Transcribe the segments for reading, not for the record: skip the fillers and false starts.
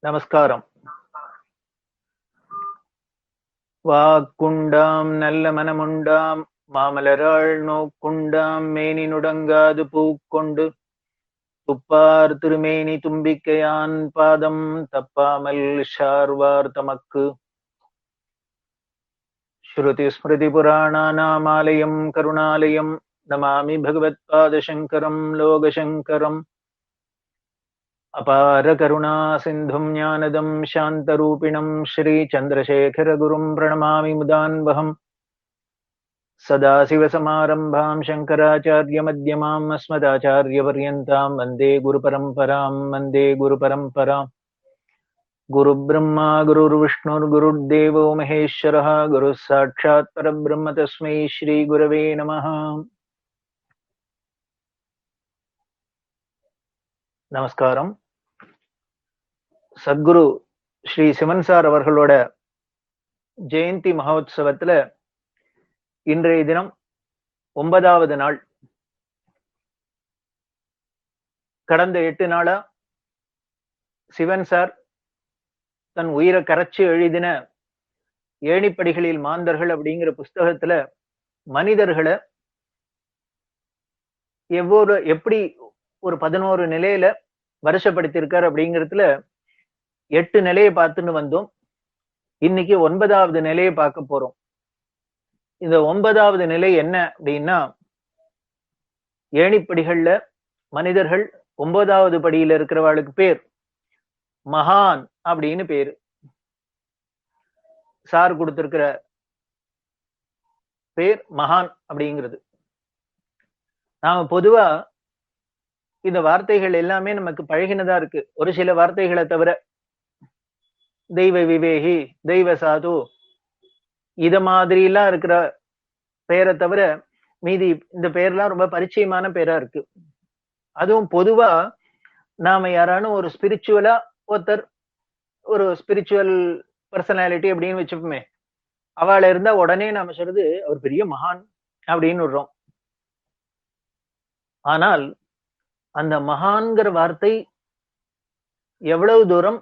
நமஸ்காரம். வாக்குண்டாம் நல்ல மனமுண்டாம் மாமலராள் நோக்குண்டாம் மேனி நுடங்காது பூக்கொண்டு துப்பார் திருமேனி தும்பிக்கையான் பாதம் தப்பாமல் ஷார்வார் தமக்கு ஸ்ருதி ஸ்மிருதி புராணாநாமாலயம் கருணாலயம் நமாமி பகவத்பாதசங்கரம் லோகசங்கரம். அபார கருணா சிந்தும் ஞானதம் சாந்தரூபிணம் ஸ்ரீ சந்திரசேகர குரும் பிரணமாமி முதான்வகம். சதாசிவசமாரம்பாம் சங்கராச்சார்ய மத்யமாம் அஸ்மதாச்சார்ய பர்யந்தாம் வந்தே குரு பரம்பராம் வந்தே குரு பரம்பராம். குரு பிரம்மா குருர் விஷ்ணுர் குருர்தேவோ மகேஸ்வரः குரு சாட்சாத் பரபிரம்ம தஸ்மை ஸ்ரீ குரவே நமः. நமஸ்காரம். சத்குரு ஸ்ரீ சிவன் சார் அவர்களோட ஜெயந்தி மகோத்சவத்துல இன்றைய தினம் 9வது நாள். கடந்த 8 நாளா சிவன் சார் தன் உயிரை கரைச்சு எழுதின ஏணிப்படிகளில் மாந்தர்கள் அப்படிங்கிற புஸ்தகத்துல மனிதர்களை எப்படி ஒரு 11 நிலையில வருஷப்படுத்தியிருக்கார் அப்படிங்கிறதுல 8 நிலையை பார்த்துன்னு வந்தோம். இன்னைக்கு 9வது நிலையை பார்க்க போறோம். இந்த 9வது நிலை என்ன அப்படின்னா, ஏணிப்படிகள்ல மனிதர்கள் 9வது படியில இருக்கிறவாளுக்கு பேர் மகான் அப்படின்னு பேரு. சார் கொடுத்திருக்கிற பேர் மகான் அப்படிங்கிறது. நாம பொதுவா இந்த வார்த்தைகள் எல்லாமே நமக்கு பழகினதா இருக்கு. ஒரு சில வார்த்தைகளை தவிர தெய்வ விவேகி, தெய்வ சாது, இத மாதிரி எல்லாம் இருக்கிற பெயரை தவிர மீதி இந்த பெயர்லாம் ரொம்ப பரிச்சயமான பேரா இருக்கு. அதுவும் பொதுவா நாம யாரானும் ஒரு ஸ்பிரிச்சுவலா ஒருத்தர் ஒரு ஸ்பிரிச்சுவல் பர்சனாலிட்டி அப்படின்னு வச்சுப்போமே, அவளை இருந்தா உடனே நாம சொல்றது அவர் பெரிய மகான் அப்படின்னு விடுறோம். ஆனால் அந்த மகான்கிற வார்த்தை எவ்வளவு தூரம்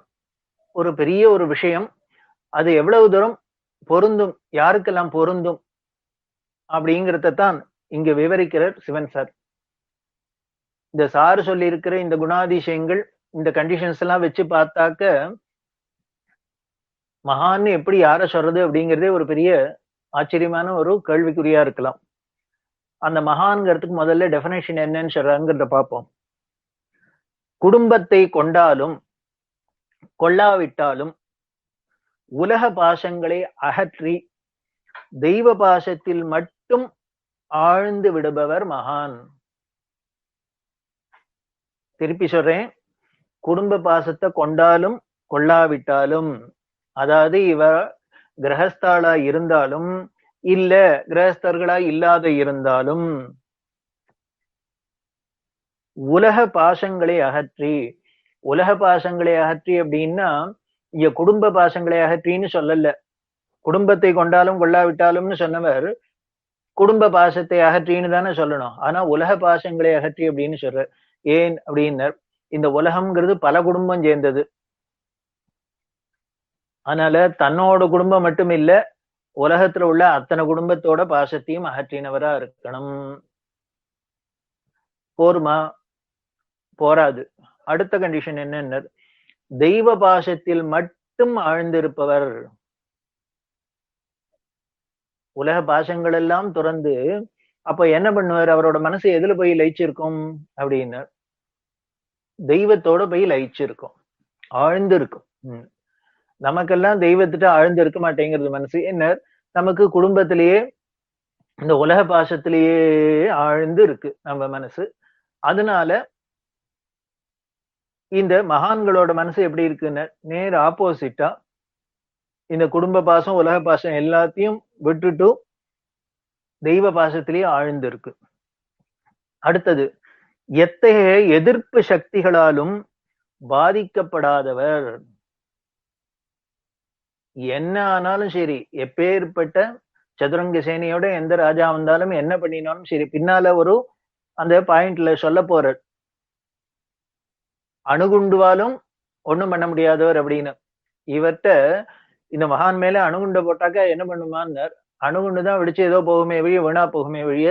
ஒரு பெரிய ஒரு விஷயம், அது எவ்வளவு தூரம் பொருந்தும், யாருக்கெல்லாம் பொருந்தும் அப்படிங்கிறத தான் இங்க விவரிக்கிறார் சிவன் சார். இந்த சார் சொல்லி இருக்கிற இந்த குணாதிசயங்கள், இந்த கண்டிஷன்ஸ் எல்லாம் வச்சு பார்த்தாக்க மகான்னு எப்படி யார சொல்றது அப்படிங்கிறதே ஒரு பெரிய ஆச்சரியமான ஒரு கேள்விக்குறியா இருக்கலாம். அந்த மகான்கிறதுக்கு முதல்ல டெஃபினேஷன் என்னன்னு சொல்றாங்கிறத பார்ப்போம். குடும்பத்தை கொண்டாலும் கொள்ளாவிட்டாலும் உலக பாசங்களை அகற்றி தெய்வ பாசத்தில் மட்டும் ஆழ்ந்து விடுபவர் மகான். திருப்பி சொல்றேன், குடும்ப பாசத்தை கொண்டாலும் கொள்ளாவிட்டாலும், அதாவது இவ கிரகஸ்தாளா இருந்தாலும் இல்ல கிரகஸ்தர்களா இல்லாத இருந்தாலும் உலக பாசங்களை அகற்றி, உலக பாசங்களை அகற்றி அப்படின்னா இங்க குடும்ப பாசங்களை அகற்றின்னு சொல்லல. குடும்பத்தை கொண்டாலும் கொள்ளாவிட்டாலும்னு சொன்னவர் குடும்ப பாசத்தை அகற்றின்னு தானே சொல்லணும். ஆனா உலக பாசங்களை அகற்றி அப்படின்னு சொல்ற. ஏன் அப்படின்னா, இந்த உலகம்ங்கிறது பல குடும்பம் சேர்ந்தது. அதனால தன்னோட குடும்பம் மட்டும் இல்ல, உலகத்துல உள்ள அத்தனை குடும்பத்தோட பாசத்தையும் அகற்றினவரா இருக்கணும். போருமா? போராது. அடுத்த கண்டிஷன் என்னன்னு, தெய்வ பாசத்தில் மட்டும் ஆழ்ந்திருப்பவர். உலக பாசங்கள் எல்லாம் துறந்து அப்ப என்ன பண்ணுவார்? அவரோட மனசு எதுல போய் லயிச்சிருக்கும் அப்படின்னு, தெய்வத்தோட போய் லயிச்சிருக்கும், ஆழ்ந்து இருக்கும். நமக்கெல்லாம் தெய்வத்திட்ட ஆழ்ந்து இருக்க மாட்டேங்கிறது மனசு. என்ன, நமக்கு குடும்பத்திலேயே இந்த உலக பாசத்திலேயே ஆழ்ந்து இருக்கு நம்ம மனசு. அதனால இந்த மகான்களோட மனசு எப்படி இருக்குன்னு நேர் ஆப்போசிட்டா இந்த குடும்ப பாசம் உலக பாசம் எல்லாத்தையும் விட்டுட்டு தெய்வ பாசத்திலேயே ஆழ்ந்து இருக்கு. அடுத்தது, எத்தகைய எதிர்ப்பு சக்திகளாலும் பாதிக்கப்படாதவர். என்ன ஆனாலும் சரி, எப்பேற்பட்ட சதுரங்க சேனையோட எந்த ராஜா வந்தாலும் என்ன பண்ணினாலும் சரி, பின்னால ஒரு அந்த பாயிண்ட்ல சொல்ல போற அணுகுண்டுவாலும் ஒண்ணும் பண்ண முடியாதவர் அப்படின்னு. இவர்ட்ட இந்த மகான் மேல அணுகுண்ட போட்டாக்கா என்ன பண்ணுமான்னு, அணுகுண்டுதான் வெடிச்சு ஏதோ போகுமே வழிய வீணா போகுமே வழிய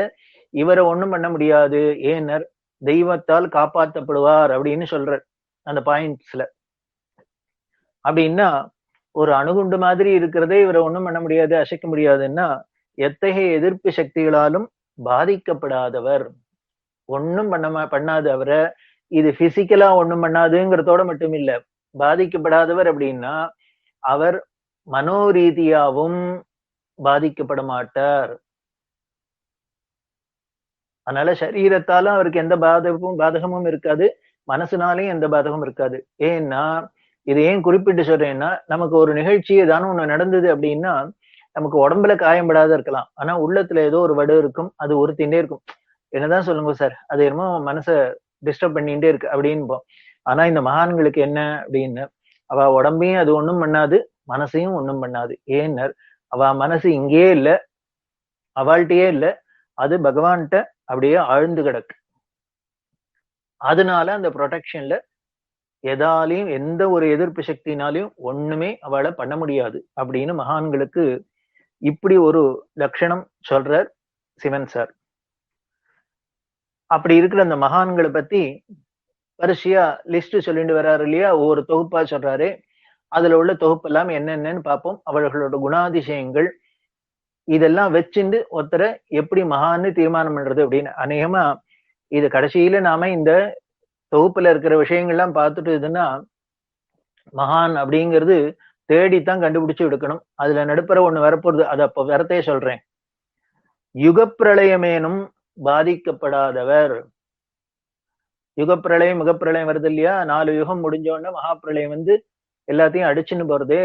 இவரை ஒண்ணும் பண்ண முடியாது. ஏன்னர் தெய்வத்தால் காப்பாற்றப்படுவார் அப்படின்னு சொல்றார் அந்த பாயிண்ட்ஸ்ல. அப்படின்னா ஒரு அணுகுண்டு மாதிரி இருக்கிறதே இவரை ஒண்ணும் பண்ண முடியாது, அசைக்க முடியாதுன்னா எத்தகைய எதிர்ப்பு சக்திகளாலும் பாதிக்கப்படாதவர், ஒண்ணும் பண்ணாது அவரை. இது பிசிக்கலா ஒண்ணும் பண்ணாதுங்கிறதோட மட்டும் இல்ல, பாதிக்கப்படாதவர் அப்படின்னா அவர் மனோரீதியாவும் பாதிக்கப்பட மாட்டார். அதனால சரீரத்தாலும் அவருக்கு எந்த பாதகமும் இருக்காது, மனசுனாலையும் எந்த பாதகமும் இருக்காது. ஏன்னா இது ஏன் குறிப்பிட்டு சொல்றேன்னா, நமக்கு ஒரு நிகழ்ச்சி ஏதானும் ஒண்ணு நடந்தது அப்படின்னா நமக்கு உடம்புல காயம்படாத இருக்கலாம், ஆனா உள்ளத்துல ஏதோ ஒரு வடு இருக்கும், அது உறுத்திண்டே இருக்கும். என்னதான் சொல்லுங்க சார், அது என்னமோ மனசை டிஸ்டர்ப் பண்ணிட்டே இருக்கு அப்படின்போம். ஆனா இந்த மகான்களுக்கு என்ன அப்படின்னு, அவ உடம்பையும் அது ஒண்ணும் பண்ணாது, மனசையும் ஒண்ணும் பண்ணாது. ஏன்னர் அவ மனசு இங்கேயே இல்ல, அவள்கிட்டயே இல்ல, அது பகவான்கிட்ட அப்படியே ஆழ்ந்து கிடக்கு. அதனால அந்த ப்ரொடெக்ஷன்ல எதாலையும் எந்த ஒரு எதிர்ப்பு சக்தினாலையும் ஒண்ணுமே அவளை பண்ண முடியாது அப்படின்னு மகான்களுக்கு இப்படி ஒரு லட்சணம் சொல்றார் சிவன் சார். அப்படி இருக்கிற அந்த மகான்களை பத்தி வரிசையா லிஸ்ட் சொல்லிட்டு வர்றாரு இல்லையா, ஒவ்வொரு தொகுப்பா சொல்றாரு. அதுல உள்ள தொகுப்பு எல்லாம் என்னென்னு பார்ப்போம். அவர்களோட குணாதிசயங்கள் இதெல்லாம் வச்சுண்டு ஒருத்தரை எப்படி மகான்னு தீர்மானம் பண்றது அப்படின்னு. அநேகமா இது கடைசியில நாம இந்த தொகுப்புல இருக்கிற விஷயங்கள்லாம் பார்த்துட்டு இதுன்னா மகான் அப்படிங்கிறது தேடித்தான் கண்டுபிடிச்சு எடுக்கணும். அதுல நடுப்புற ஒண்ணு வரப்போறது, அது அப்ப வரத்தே சொல்றேன். யுகப்பிரளயமேனும் பாதிக்கப்படாதவர். யுகப்பிரளயம் முகப்பிரளயம் வருது இல்லையா, 4 யுகம் முடிஞ்சோடனே மகாப்பிரளயம் வந்து எல்லாத்தையும் அடிச்சுன்னு போறதே,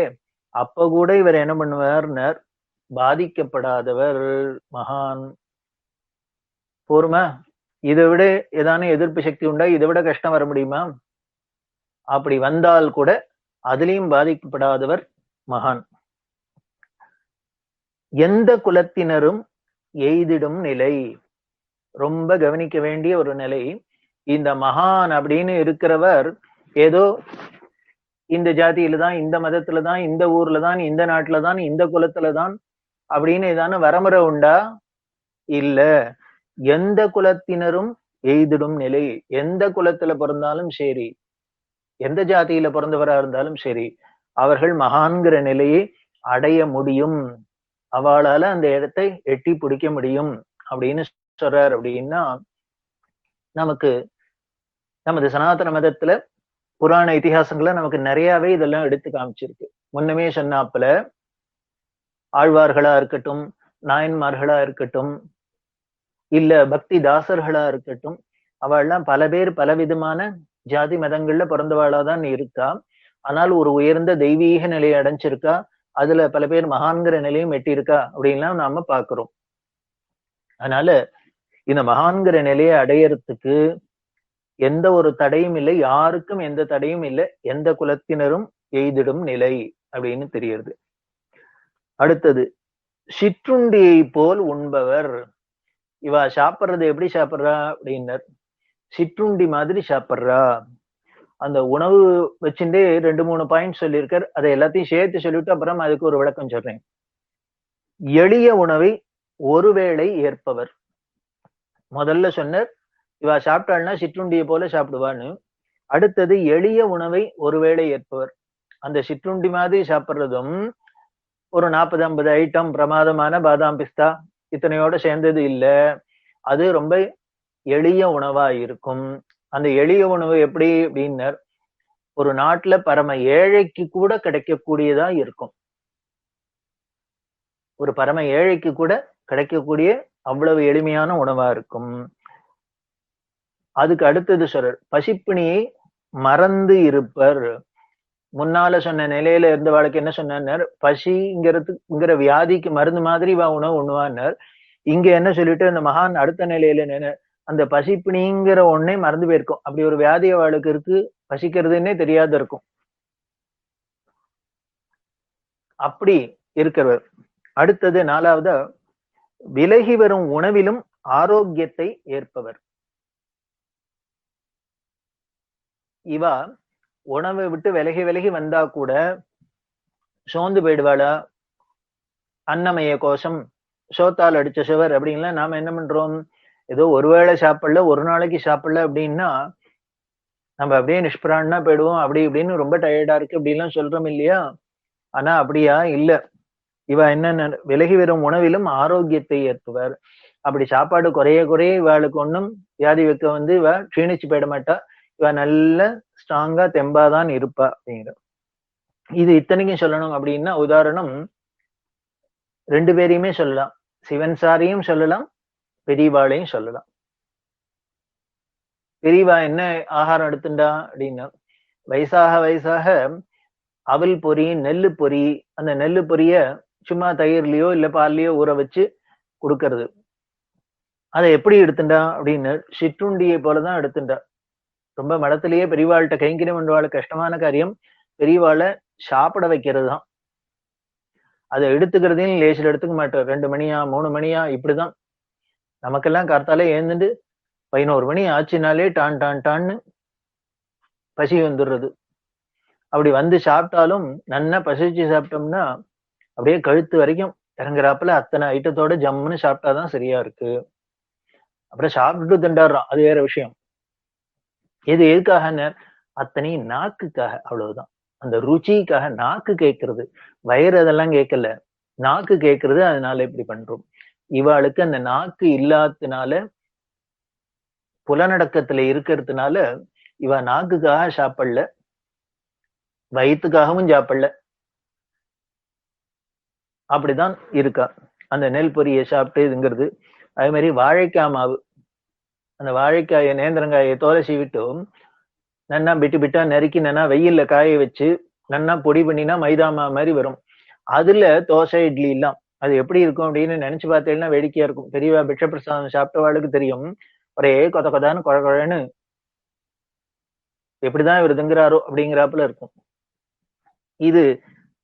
அப்ப கூட இவர் என்ன பண்ணுவார்னர், பாதிக்கப்படாதவர் மகான். போருமா? இதை விட ஏதான எதிர்ப்பு சக்தி உண்டா? இதை விட கஷ்டம் வர முடியுமா? அப்படி வந்தால் கூட அதுலயும் பாதிக்கப்படாதவர் மகான். எந்த குலத்தினரும் எய்திடும் நிலை, ரொம்ப கவனிக்க வேண்டிய ஒரு நிலை. இந்த மகான் அப்படின்னு இருக்கிறவர் ஏதோ இந்த ஜாதியில தான், இந்த மதத்துல தான், இந்த ஊர்ல தான், இந்த நாட்டுல தான், இந்த குலத்துல தான் அப்படின்னு ஏதான வரமுறை உண்டா? இல்ல. எந்த குலத்தினரும் எய்திடும் நிலை, எந்த குலத்துல பிறந்தாலும் சரி, எந்த ஜாதியில பிறந்தவரா இருந்தாலும் சரி, அவர்கள் மகான்கிற நிலையை அடைய முடியும், அவளால அந்த இடத்தை எட்டி பிடிக்க முடியும் அப்படின்னு சொல்றார். அப்படின்னா நமக்கு நமது சனாதன மதத்துல புராண இதிகாசங்களை நமக்கு நிறையவே இதெல்லாம் எடுத்து காமிச்சிருக்கு. முன்னமே சொன்னாப்புல ஆழ்வார்களா இருக்கட்டும், நாயன்மார்களா இருக்கட்டும், இல்ல பக்தி தாசர்களா இருக்கட்டும், அவள்லாம் பல பேர் பலவிதமான ஜாதி மதங்கள்ல பிறந்தவாளாதான் இருக்கா. ஆனால் ஒரு உயர்ந்த தெய்வீக நிலையை அடைஞ்சிருக்கா, அதுல பல பேர் மகான்கிற நிலையும் எட்டியிருக்கா அப்படின்லாம் நாம பாக்குறோம். அதனால இந்த மகான்கிற நிலையை அடையறதுக்கு எந்த ஒரு தடையும் இல்லை, யாருக்கும் எந்த தடையும் இல்லை, எந்த குலத்தினரும் எய்திடும் நிலை அப்படின்னு தெரியுது. அடுத்தது சிற்றுண்டியை போல் உண்பவர். இவ சாப்பிடுறது எப்படி சாப்பிடுறா அப்படின்னர், சிற்றுண்டி மாதிரி சாப்பிடுறா. அந்த உணவு வச்சுட்டே 2-3 பாயிண்ட் சொல்லியிருக்கார், அதை எல்லாத்தையும் சேர்த்து சொல்லிட்டு அப்புறம் அதுக்கு ஒரு விளக்கம் சொல்றேன். எளிய உணவை ஒருவேளை ஏற்பவர். முதல்ல சொன்னார் இவ சாப்பிட்டாள்னா சிற்றுண்டியை போல சாப்பிடுவான்னு. அடுத்தது எளிய உணவை ஒருவேளை ஏற்பவர். அந்த சிற்றுண்டி மாதிரி சாப்பிடுறதும் ஒரு 40-50 ஐட்டம் பிரமாதமான பாதாம் பிஸ்தா இத்தனையோட சேர்ந்தது இல்ல, அது ரொம்ப எளிய உணவா இருக்கும். அந்த எளிய உணவு எப்படி அப்படின்னர், ஒரு நாட்டுல பரம ஏழைக்கு கூட கிடைக்கக்கூடியதா இருக்கும். ஒரு பரம ஏழைக்கு கூட கிடைக்கக்கூடிய அவ்வளவு எளிமையான உணவா இருக்கும். அதுக்கு அடுத்தது சொல்றார், பசிப்பிணியை மறந்து இருப்பர். முன்னால சொன்ன நிலையில இருந்தவாளுக்கு என்ன சொன்னார், பசிங்கிற வியாதிக்கு மருந்து மாதிரி உணவு உண்ணுவான்னார். இங்க என்ன சொல்லிட்டு அந்த மகான் அடுத்த நிலையில அந்த பசிப்பிணிங்கிற ஒன்னே மறந்து போயிருக்கும். அப்படி ஒரு வியாதி அவளுக்கு இருக்கு, பசிக்கிறதுன்னே தெரியாத இருக்கும். அப்படி இருக்கிறவர். அடுத்தது நாலாவது, விலகி வரும் உணவிலும் ஆரோக்கியத்தை ஏற்பவர். இவா உணவை விட்டு விலகி விலகி வந்தா கூட சோர்ந்து போயிடுவாளா? அன்னமய கோஷம், சோத்தால் அடிச்ச சுவர் அப்படின்லாம் நாம என்ன பண்றோம்? ஏதோ ஒருவேளை சாப்பிடல, ஒரு நாளைக்கு சாப்பிடல அப்படின்னா நம்ம அப்படியே நிஷ்பிராணா போயிடுவோம். அப்படி இப்படின்னு ரொம்ப டயர்டா இருக்கு அப்படின்லாம் சொல்றோம் இல்லையா? ஆனா அப்படியா இல்ல. இவ என்ன, விலகி வரும் உணவிலும் ஆரோக்கியத்தை ஏற்பவர். அப்படி சாப்பாடு குறைய குறைய இவாளுக்கு ஒண்ணும் வியாதி வைக்க வந்து இவ க்ஷீணிச்சு போயிட மாட்டா. இவ நல்ல ஸ்ட்ராங்கா தெம்பாதான் இருப்பா அப்படிங்கிற. இது இத்தனைக்கும் சொல்லணும் அப்படின்னா உதாரணம் 2 பேரையுமே சொல்லலாம். சிவன் சாரையும் சொல்லலாம், பெரியவாளையும் சொல்லலாம். பெரியவா என்ன ஆகாரம் எடுத்துண்டா அப்படின்னா, வயசாக வயசாக அவல் பொரி, நெல்லு பொரி, அந்த நெல்லு பொரிய சும்மா தயிர்லயோ இல்ல பால்லயோ ஊற வச்சு கொடுக்கறது. அதை எப்படி எடுத்துண்டா அப்படின்னு சிற்றுண்டியை போலதான் எடுத்துண்டா. ரொம்ப மடத்திலேயே பெரியவாள்கிட்ட கைங்கரியம் பண்றவாளுக்கு கஷ்டமான காரியம் பெரியவாளை சாப்பிட வைக்கிறது தான். அதை எடுத்துக்கிறதையும் லேசில் எடுத்துக்க மாட்டோம். 2 மணியா 3 மணியா இப்படிதான். நமக்கெல்லாம் கார்த்தாலே ஏந்துட்டு 11 மணி ஆச்சுனாலே டான் டான் டான்னு பசி வந்துடுறது. அப்படி வந்து சாப்பிட்டாலும் நன்னா பசிச்சு சாப்பிட்டோம்னா அப்படியே கழுத்து வரைக்கும் இறங்குறாப்புல அத்தனை ஐட்டத்தோட ஜம்முன்னு சாப்பிட்டாதான் சரியா இருக்கு. அப்புறம் சாப்பிட்டுட்டு திண்டாடுறோம், அது வேற விஷயம். இது எதுக்காக? அத்தனை நாக்குக்காக, அவ்வளவுதான். அந்த ருச்சிக்காக நாக்கு கேட்கறது, வயிறு அதெல்லாம் கேட்கல, நாக்கு கேட்கறது. அதனால இப்படி பண்றோம். இவாளுக்கு அந்த நாக்கு இல்லாததுனால, புலநடக்கத்துல இருக்கிறதுனால இவ நாக்குக்காக சாப்பிடல, வயிற்றுக்காகவும் சாப்பிடல. அப்படிதான் இருக்கா. அந்த நெல் பொரியை சாப்பிட்டு இதுங்கிறது. அதே மாதிரி வாழைக்காய் மாவு, அந்த வாழைக்காயை நேந்திரங்காயை தோலை சீவிட்டும் நன்னா பிட்டு பிட்டா நறுக்கி நன்னா வெயில்ல காய வச்சு நன்னா பொடி பண்ணினா மைதா மாவு மாதிரி வரும். அதுல தோசை இட்லி எல்லாம் அது எப்படி இருக்கும் அப்படின்னு நினைச்சு பார்த்தீங்கன்னா வேடிக்கையா இருக்கும். பெரியவா பிட்ச பிரசாதம் சாப்பிட்டவாளுக்கு தெரியும். ஒரே கொத கொதான்னு குழ குழன்னு எப்படிதான் இவர் திங்குறாரோ அப்படிங்கிறாப்புல இருக்கும். இது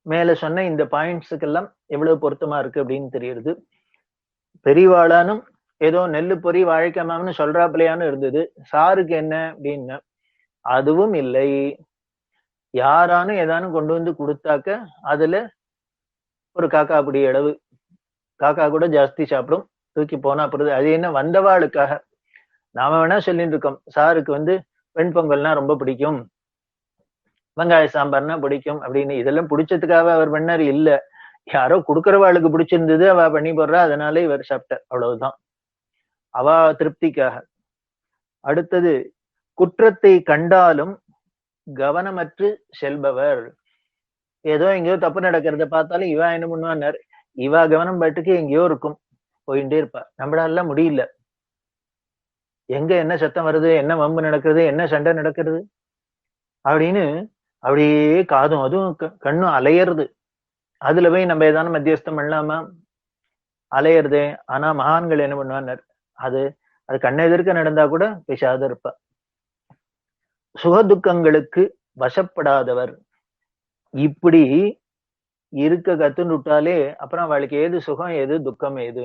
மேல சொன்ன இந்த பாயிண்ட்ஸுக்கெல்லாம் எவ்வளவு பொருத்தமா இருக்கு அப்படின்னு தெரியுது. பெரியவாளானும் ஏதோ நெல்லு பொறி வாழைக்காய் மாவுன்னு சொல்றாப்புலையான்னு இருந்தது. சாருக்கு என்ன அப்படின்னு அதுவும் இல்லை. யாரானும் ஏதானும் கொண்டு வந்து கொடுத்தாக்க அதுல ஒரு காக்கா அப்படி அளவு, காக்கா கூட ஜாஸ்தி சாப்பிடும், தூக்கி போனா அப்புறம் அது என்ன வந்தவாளுக்காக. நாம வேணா சொல்லிட்டு இருக்கோம் சாருக்கு வந்து வெண் பொங்கல்னா ரொம்ப பிடிக்கும், வெங்காய சாம்பார்னா பிடிக்கும் அப்படின்னு. இதெல்லாம் பிடிச்சதுக்காக அவர் பண்ணாரு இல்ல, யாரோ கொடுக்கறவாளுக்கு பிடிச்சிருந்தது, அவ பண்ணி போடுறா, அதனால இவர் சாப்பிட்டார், அவ்வளவுதான். அவ திருப்திக்காக. அடுத்தது, குற்றத்தை கண்டாலும் கவனமற்று செல்பவர். ஏதோ எங்கேயோ தப்பு நடக்கிறத பார்த்தாலும் இவ என்ன பண்ணுவார், இவ கவனம் பாட்டுக்கு எங்கேயோ இருக்கும், போயிட்டே இருப்பா. நம்மளால முடியல. எங்க என்ன சத்தம் வருது, என்ன வம்பு நடக்குது, என்ன சண்டை நடக்கிறது அப்படின்னு அப்படியே காதும் அதுவும் கண்ணும் அலையறது. அதுல போய் நம்ம ஏதான மத்தியஸ்தம் பண்ணலாமா? அலையறதே. ஆனா மகான்கள் என்ன பண்ணுவார், அது அது கண்ணை எதிர்க்க நடந்தா கூட பேசாத இருப்பா. சுகதுக்கங்களுக்கு வசப்படாதவர். இப்படி இருக்க கத்துன்னு விட்டாலே அப்புறம் அவளுக்கு ஏது சுகம் ஏது துக்கம் ஏது?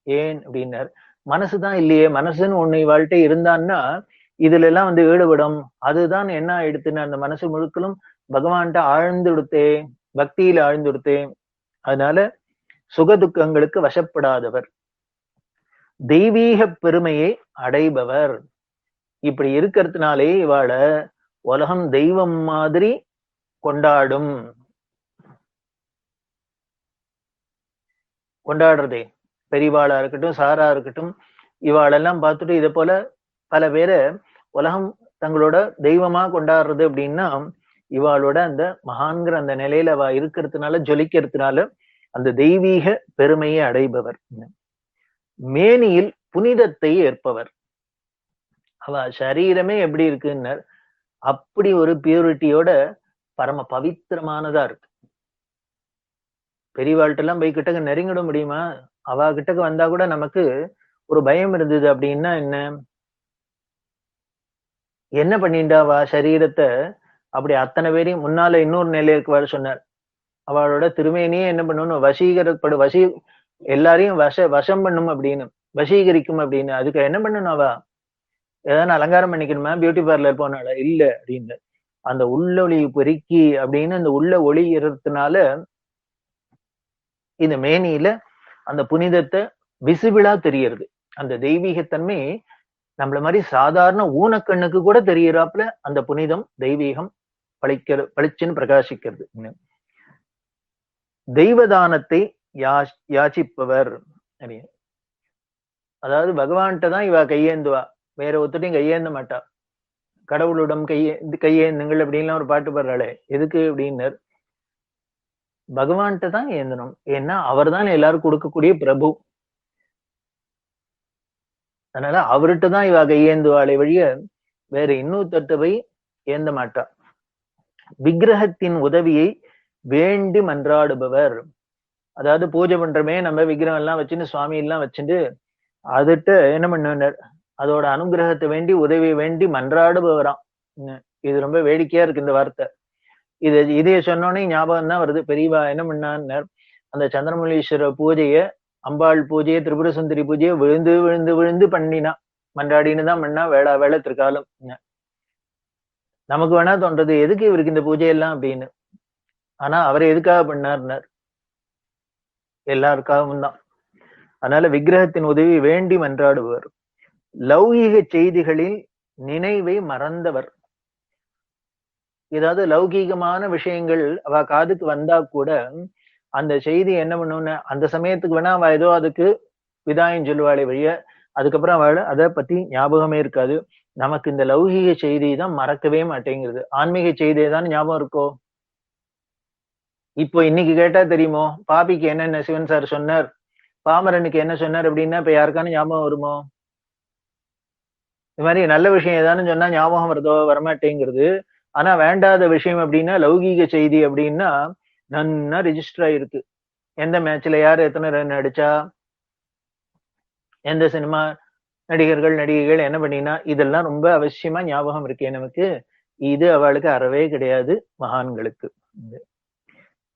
ஏன் அப்படின்னார், மனசுதான் இல்லையே. மனசுன்னு ஒண்ணு இவாழ்கிட்ட இருந்தான்னா இதுல எல்லாம் வந்து ஈடுபடும். அதுதான் என்ன ஆயிடுத்துன்னு அந்த மனசு முழுக்களும் பகவான்கிட்ட ஆழ்ந்து கொடுத்தே, பக்தியில ஆழ்ந்து கொடுத்தே. அதனால சுகதுக்கங்களுக்கு வசப்படாதவர், தெய்வீக பெருமையை அடைபவர். இப்படி இருக்கிறதுனாலே இவாள உலகம் தெய்வம் மாதிரி கொண்டாடும். கொண்டாடுறதே பெரியவாளா இருக்கட்டும், சாரா இருக்கட்டும், இவாளெல்லாம் பார்த்துட்டு இதை போல பல பேரை உலகம் தங்களோட தெய்வமா கொண்டாடுறது அப்படின்னா இவாளோட அந்த மகான்கிற அந்த நிலையில அவ இருக்கிறதுனால, ஜொலிக்கிறதுனால அந்த தெய்வீக பெருமையை அடைபவர். மேனியில் புனிதத்தை ஏற்பவர். அவ சரீரமே எப்படி இருக்குன்னு அப்படி ஒரு பியூரிட்டியோட பரம பவித்திரமானதா இருக்கு. பெரியவாழ்கிட்ட எல்லாம் போய் கிட்டக்க நெருங்கிட முடியுமா? அவ கிட்டக்க வந்தா கூட நமக்கு ஒரு பயம் இருந்தது அப்படின்னா என்ன பண்ணிண்டா அவ சரீரத்தை அப்படி அத்தனை பேரையும் முன்னால இன்னொரு நிலையிற்கு வர சொன்னார். அவளோட திருமேனியே என்ன பண்ணணும், எல்லாரையும் வசம் பண்ணும் அப்படின்னு, வசீகரிக்கும் அப்படின்னு. அதுக்கு என்ன பண்ணணும் அவ? ஏதாவது அலங்காரம் பண்ணிக்கணுமா? பியூட்டி பார்லர் போனால இல்ல அப்படின்னு. அந்த உள்ளொளி பெருக்கி அப்படின்னு அந்த உள்ள ஒளி இருக்கிறதுனால இந்த மேனியில அந்த புனிதத்தை விசிபிளா தெரியறது. அந்த தெய்வீகத்தன்மை நம்மள மாதிரி சாதாரண ஊனக்கண்ணுக்கு கூட தெரியறாப்புல அந்த புனிதம் தெய்வீகம் பளிச்சுன்னு பிரகாசிக்கிறது. தெய்வதானத்தை யாச்சிப்பவர். அதாவது பகவான்கிட்ட தான் இவ கையேந்துவா, வேற ஒருத்தரையும் கையேந்த மாட்டா. கடவுளிடம் கையேந்துங்கள் அப்படின்லாம் ஒரு பாட்டு பாடுறாளே, எதுக்கு அப்படின்னர், பகவான்கிட்ட தான் ஏந்தணும். ஏன்னா அவர் தான் எல்லாரும் கொடுக்கக்கூடிய பிரபு. அதனால அவர்கிட்ட தான் இவ கையேந்துவாளே வழிய வேற இன்னொருத்தட்ட போய் ஏந்த மாட்டா. விக்கிரகத்தின் உதவியை வேண்டி மன்றாடுபவர். அதாவது பூஜை பண்றமே, நம்ம விக்கிரகம் எல்லாம் வச்சுட்டு சுவாமி எல்லாம் வச்சுட்டு அதுட்ட என்ன பண்ணுவார், அதோட அனுகிரகத்தை வேண்டி உதவி வேண்டி மன்றாடுபவராம். இது ரொம்ப வேடிக்கையா இருக்கு இந்த வார்த்தை. இதைய சொன்னோன்னே ஞாபகம் தான் வருது. பெரியவா என்ன பண்ணான்னு, அந்த சந்திரமௌலீஸ்வரர் பூஜைய, அம்பாள் பூஜையை, திரிபுர சுந்தரி பூஜையை விழுந்து விழுந்து விழுந்து பண்ணினா, மன்றாடின்னு தான் பண்ணா வேளா திருக்காலம். நமக்கு வேணா தோன்றது எதுக்கு இவருக்கு இந்த பூஜை எல்லாம் அப்படின்னு. ஆனா அவரை எதுக்காக பண்ணார்னார், எல்லாருக்காகவும் தான். அதனால விக்கிரகத்தின் உதவி வேண்டி மன்றாடுபவர். லௌகீக செய்திகளில் நினைவை மறந்தவர். ஏதாவது லௌகீகமான விஷயங்கள் அவ காதுக்கு வந்தா கூட அந்த செய்தி என்ன பண்ணுன்னு, அந்த சமயத்துக்கு வேணா அவ ஏதோ அதுக்கு விதாயம் சொல்லுவாளே வழிய, அதுக்கப்புறம் அவள் அதை பத்தி ஞாபகமே இருக்காது. நமக்கு இந்த லௌகீக செய்தி தான் மறக்கவே மாட்டேங்கிறது. ஆன்மீக செய்தியை தான் ஞாபகம் இருக்கோ? இப்போ இன்னைக்கு கேட்டா தெரியுமோ, பாபிக்கு என்னென்ன சிவன் சார் சொன்னார், பாமரனுக்கு என்ன சொன்னார் அப்படின்னா இப்ப யாருக்கான ஞாபகம் வருமோ? இது மாதிரி நல்ல விஷயம் ஏதானு சொன்னா ஞாபகம் வருதோ? வரமாட்டேங்கிறது. ஆனா வேண்டாத விஷயம் அப்படின்னா, லௌகீக செய்தி அப்படின்னா நன்னா ரெஜிஸ்டர் ஆயிருக்கு. எந்த மேட்ச்ல யார் எத்தனை ரன் அடிச்சா, எந்த சினிமா நடிகர்கள் நடிகைகள் என்ன பண்ணினா, இதெல்லாம் ரொம்ப அவசியமா ஞாபகம் இருக்கே நமக்கு. இது அவளுக்கு அறவே கிடையாது மகான்களுக்கு.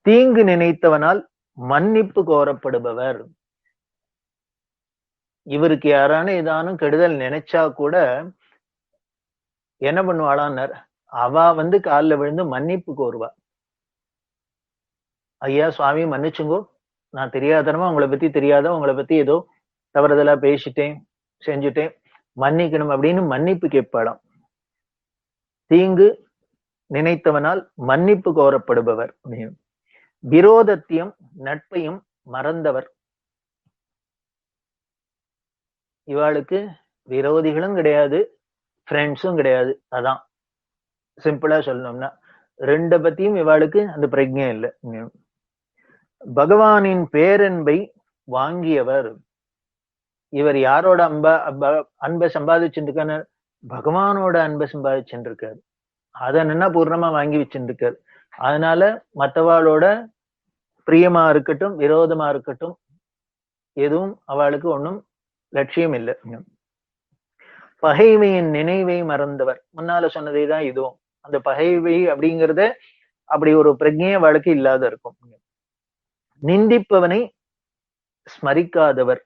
தீங்கு நினைத்தவனால் மன்னிப்பு கோரப்படுபவர். இவருக்கு யாரான ஏதானும் கெடுதல் நினைச்சா கூட என்ன பண்ணுவாளான்னார், அவ காலில் விழுந்து மன்னிப்பு கோருவா. ஐயா சுவாமி மன்னிச்சுங்கோ, நான் தெரியாதனமா உங்களை பத்தி உங்களை பத்தி ஏதோ தவறுதலா பேசிட்டேன், செஞ்சுட்டேன், மன்னிக்கணும் அப்படின்னு மன்னிப்பு கேட்பாளாம். தீங்கு நினைத்தவனால் மன்னிப்பு கோரப்படுபவர். விரோதத்தையும் நட்பையும் மறந்தவர். இவாளுக்கு விரோதிகளும் கிடையாது, ஃப்ரெண்ட்ஸும் கிடையாது. அதான் சிம்பிளா சொல்லணும்னா, ரெண்ட பத்தியும் இவாளுக்கு அந்த பிரஜை இல்லை. பகவானின் பேரன்பை வாங்கியவர். இவர் யாரோட அன்பை சம்பாதிச்சுருக்காரு? பகவானோட அன்பை சம்பாதிச்சுருக்காரு. அதை என்ன பூர்ணமா வாங்கி வச்சுருக்காரு. அதனால மற்றவாளோட பிரியமா இருக்கட்டும் விரோதமா இருக்கட்டும் எதுவும் அவளுக்கு ஒன்றும் லட்சியம் இல்லை. பகைமையின் நினைவை மறந்தவர். முன்னால சொன்னதே தான் இதுவும். அந்த பகைவை அப்படிங்கிறத அப்படி ஒரு பிரஜைய அவளுக்கு இல்லாத இருக்கும். நிந்திப்பவனை ஸ்மரிக்காதவர்.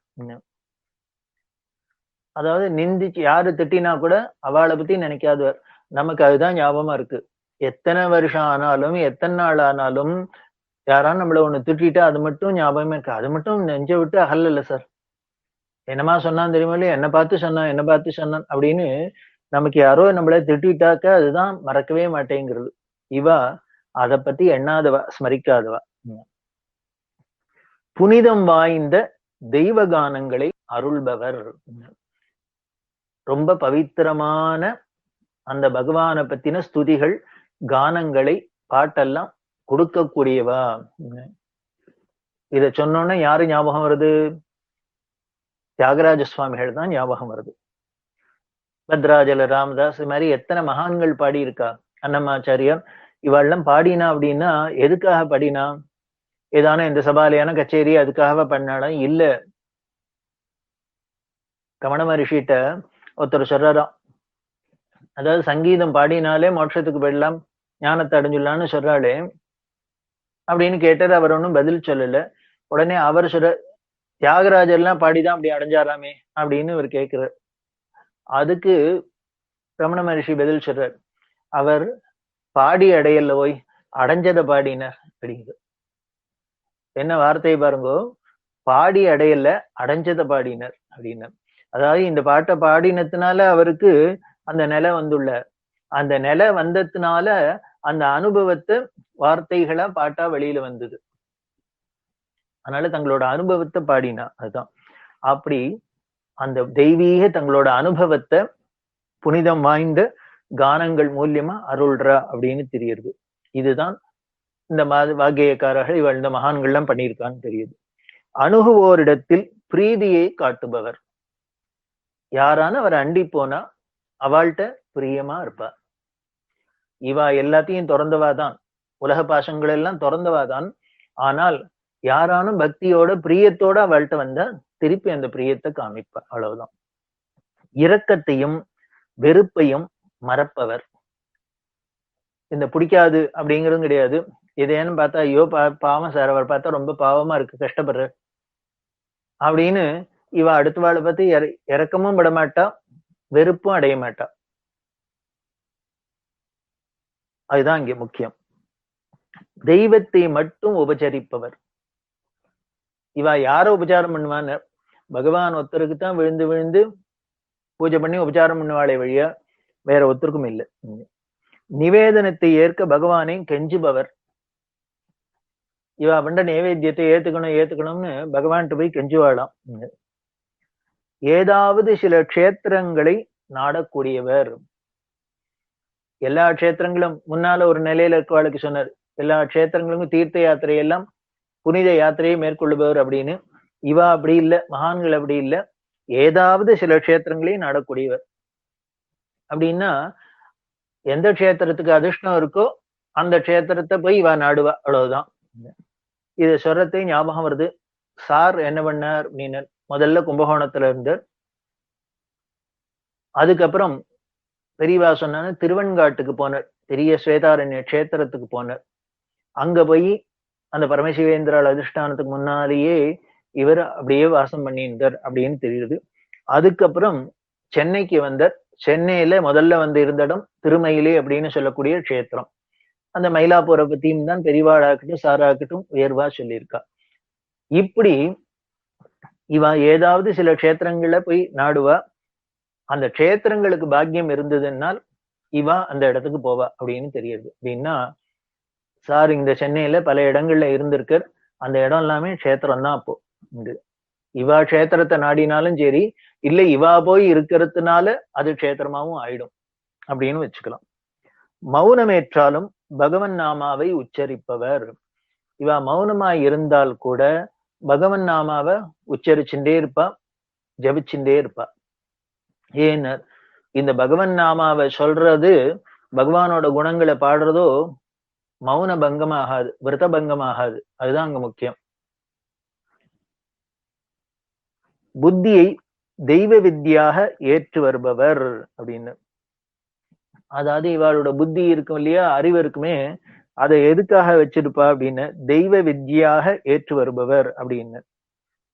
அதாவது நிந்திச்சு யாரு திட்டினா கூட அவளை பத்தி நினைக்காதவர். நமக்கு அதுதான் ஞாபகமா இருக்கு. எத்தனை வருஷம் ஆனாலும் எத்தனை நாள் ஆனாலும் யாராலும் நம்மள ஒண்ணு திட்டா அது மட்டும் ஞாபகமே இருக்கு. அது மட்டும் நெஞ்ச விட்டு அகல்ல சார். என்னமா சொன்னான் தெரியுமா இல்லையா, என்ன பார்த்து சொன்னான் அப்படின்னு நமக்கு யாரோ நம்மள திட்டாக்க அதுதான் மறக்கவே மாட்டேங்கிறது. இவா அதை பத்தி எண்ணாதவா, ஸ்மரிக்காதவா. புனிதம் வாய்ந்த தெய்வ கானங்களை அருள்பவர். ரொம்ப பவித்திரமான அந்த பகவானை பத்தின ஸ்துதிகள் கானங்களை பாட்டெல்லாம் கொடுக்கக்கூடியவா. இத சொன்னோன்னா யாரு ஞாபகம் வருது? தியாகராஜ சுவாமிகள் தான் ஞாபகம் வருது. பத்ராஜல ராமதாஸ், இது மாதிரி எத்தனை மகான்கள் பாடி இருக்கா. அன்னமாச்சாரியார் இவெல்லாம் பாடினா அப்படின்னா எதுக்காக பாடினா? ஏதான இந்த சபாலையான கச்சேரி அதுக்காக பண்ணாலும் இல்ல. கமண மகரிஷிட்ட ஒருத்தர் சொல்றாராம், அதாவது சங்கீதம் பாடினாலே மோட்சத்துக்கு போயிடலாம், ஞானத்தை அடைஞ்சிடலாம்னு சொல்றாளே, அப்படின்னு கேட்டார். அவர் ஒன்னும் பதில் சொல்லல. உடனே அவர் சொல்ற, தியாகராஜர் எல்லாம் பாடிதான் அப்படி அடைஞ்சாராமே அப்படின்னு இவர் கேட்கிறார். அதுக்கு ரமண மகரிஷி பதில் சொல்றார், அவர் பாடி அடையல, போய் அடைஞ்சதை பாடினார் அப்படிங்கிற. என்ன வார்த்தை பாருங்கோ, பாடி அடையல, அடைஞ்சதை பாடினார் அப்படின்னார். அதாவது இந்த பாட்டை பாடினதுனால அவருக்கு அந்த நிலை வந்துள்ள, அந்த நிலை வந்ததுனால அந்த அனுபவத்தை வார்த்தைகளா பாட்டா வெளியில வந்தது. அதனால தங்களோட அனுபவத்தை பாடினா. அதுதான் அப்படி அந்த தெய்வீக தங்களோட அனுபவத்தை புனிதம் வாய்ந்த கானங்கள் மூலியமா அருள்றா அப்படின்னு தெரியுது. இதுதான் இந்த வாக்கியக்காரர்கள் இவள் இந்த மகான்கள்லாம் பண்ணியிருக்கான்னு தெரியுது. அணுகுவோரிடத்தில் பிரீதியை காட்டுபவர். யாரான அவர் அண்டி போனா அவள்கிட்ட பிரியமா இருப்பார். இவா எல்லாத்தையும் திறந்தவாதான், உலக பாசங்கள் எல்லாம் திறந்தவாதான். ஆனால் யாரானும் பக்தியோட பிரியத்தோட அவள்கிட்ட வந்தா திருப்பி அந்த பிரியத்தை காமிப்பா. அவ்வளவுதான். இரக்கத்தையும் வெறுப்பையும் மறப்பவர். இந்த பிடிக்காது அப்படிங்கிறதும் கிடையாது. இதேன்னு பார்த்தா, ஐயோ பாவம் சார், அவர் பார்த்தா ரொம்ப பாவமா இருக்கு, கஷ்டப்படுற அப்படின்னு இவ அடுத்த வாழை பார்த்து இறக்கமும் விட மாட்டா, வெறுப்பும் அடைய மாட்டா. அதுதான் இங்க முக்கியம். தெய்வத்தை மட்டும் உபச்சரிப்பவர். இவ யார உபச்சாரம் பண்ணுவான்னு, பகவான் ஒருத்தருக்கு தான் விழுந்து விழுந்து பூஜை பண்ணி உபச்சாரம் பண்ணுவாளே வழியா வேற ஒருத்தருக்கும் இல்லை. நிவேதனத்தை ஏற்க பகவானை கெஞ்சுபவர். இவ பண்ற நைவேத்தியத்தை ஏத்துக்கணும்னு பகவான்கிட்ட போய் கெஞ்சுவாளாம். ஏதாவது சில க்ஷேத்திரங்களை நாடக்கூடியவர். எல்லா க்ஷேத்திரங்களும் முன்னால ஒரு நிலையில இருக்கவாளுக்கு சொன்னார், எல்லா க்ஷேத்திரங்களுக்கும் தீர்த்த யாத்திரையெல்லாம் புனித யாத்திரையை மேற்கொள்ளுபவர் அப்படின்னு. இவா அப்படி இல்லை, மகான்கள் அப்படி இல்லை, ஏதாவது சில க்ஷேத்திரங்களையும் நாடக்கூடியவர். அப்படின்னா எந்த க்ஷேத்திரத்துக்கு அதிர்ஷ்டம் இருக்கோ அந்த க்ஷேத்திரத்தை போய் இவா நாடுவா. அவ்வளவுதான். இது சொல்றதே ஞாபகம் வருது. சார் என்ன பண்ணார் அப்படின்னு, முதல்ல கும்பகோணத்துல இருந்தார். அதுக்கப்புறம் பெரியவா சொன்ன திருவெண்காட்டுக்கு போனார், பெரிய ஸ்வேதாரண்ய க்ஷேத்திரத்துக்கு போனார். அங்க போய் அந்த பரமசிவேந்திரால் அதிஷ்டானத்துக்கு முன்னாலேயே இவர் அப்படியே வாசம் பண்ணியிருந்தார் அப்படின்னு தெரியுது. அதுக்கப்புறம் சென்னைக்கு வந்தார். சென்னையில முதல்ல வந்து இருந்த இடம் திருமயிலை அப்படின்னு சொல்லக்கூடிய க்ஷேத்திரம். அந்த மயிலாப்பூரை பத்தியும் தான் பெரியவாளாக்கட்டும் சாராக்கட்டும் உயர்வா சொல்லியிருக்கா. இப்படி இவ ஏதாவது சில க்ஷேத்திரங்கள்ல போய் நாடுவா. அந்த க்ஷேத்திரங்களுக்கு பாக்கியம் இருந்ததுன்னால் இவா அந்த இடத்துக்கு போவா அப்படின்னு தெரியுது. அப்படின்னா சார் இந்த சென்னையில பல இடங்கள்ல இருந்திருக்கார். அந்த இடம் எல்லாமே க்ஷேத்திரம் தான். அப்போ இவா க்ஷேத்திரத்தை நாடினாலும் சரி, இல்லை இவா போய் இருக்கிறதுனால அது க்ஷேத்திரமாவும் ஆயிடும் அப்படின்னு வச்சுக்கலாம். மௌனமேற்றாலும் பகவன் நாமாவை உச்சரிப்பவர். இவா மௌனமாய் இருந்தால் கூட பகவன் நாமாவை உச்சரிச்சுட்டே இருப்பா, ஜபிச்சுட்டே இருப்பா. ஏன்னு இந்த பகவன் நாமாவை சொல்றது, பகவானோட குணங்களை பாடுறதோ மௌன பங்கமாகாது, விரத பங்கமாகாது. அதுதான் அங்க முக்கியம். புத்தியை தெய்வ வித்தியாக ஏற்று வருபவர் அப்படின்னு. அதாவது இவளோட புத்தி இருக்கும் இல்லையா, அறிவு இருக்குமே, அதை எதுக்காக வச்சிருப்பா அப்படின்னு, தெய்வ வித்தியாக ஏற்று வருபவர் அப்படின்னு.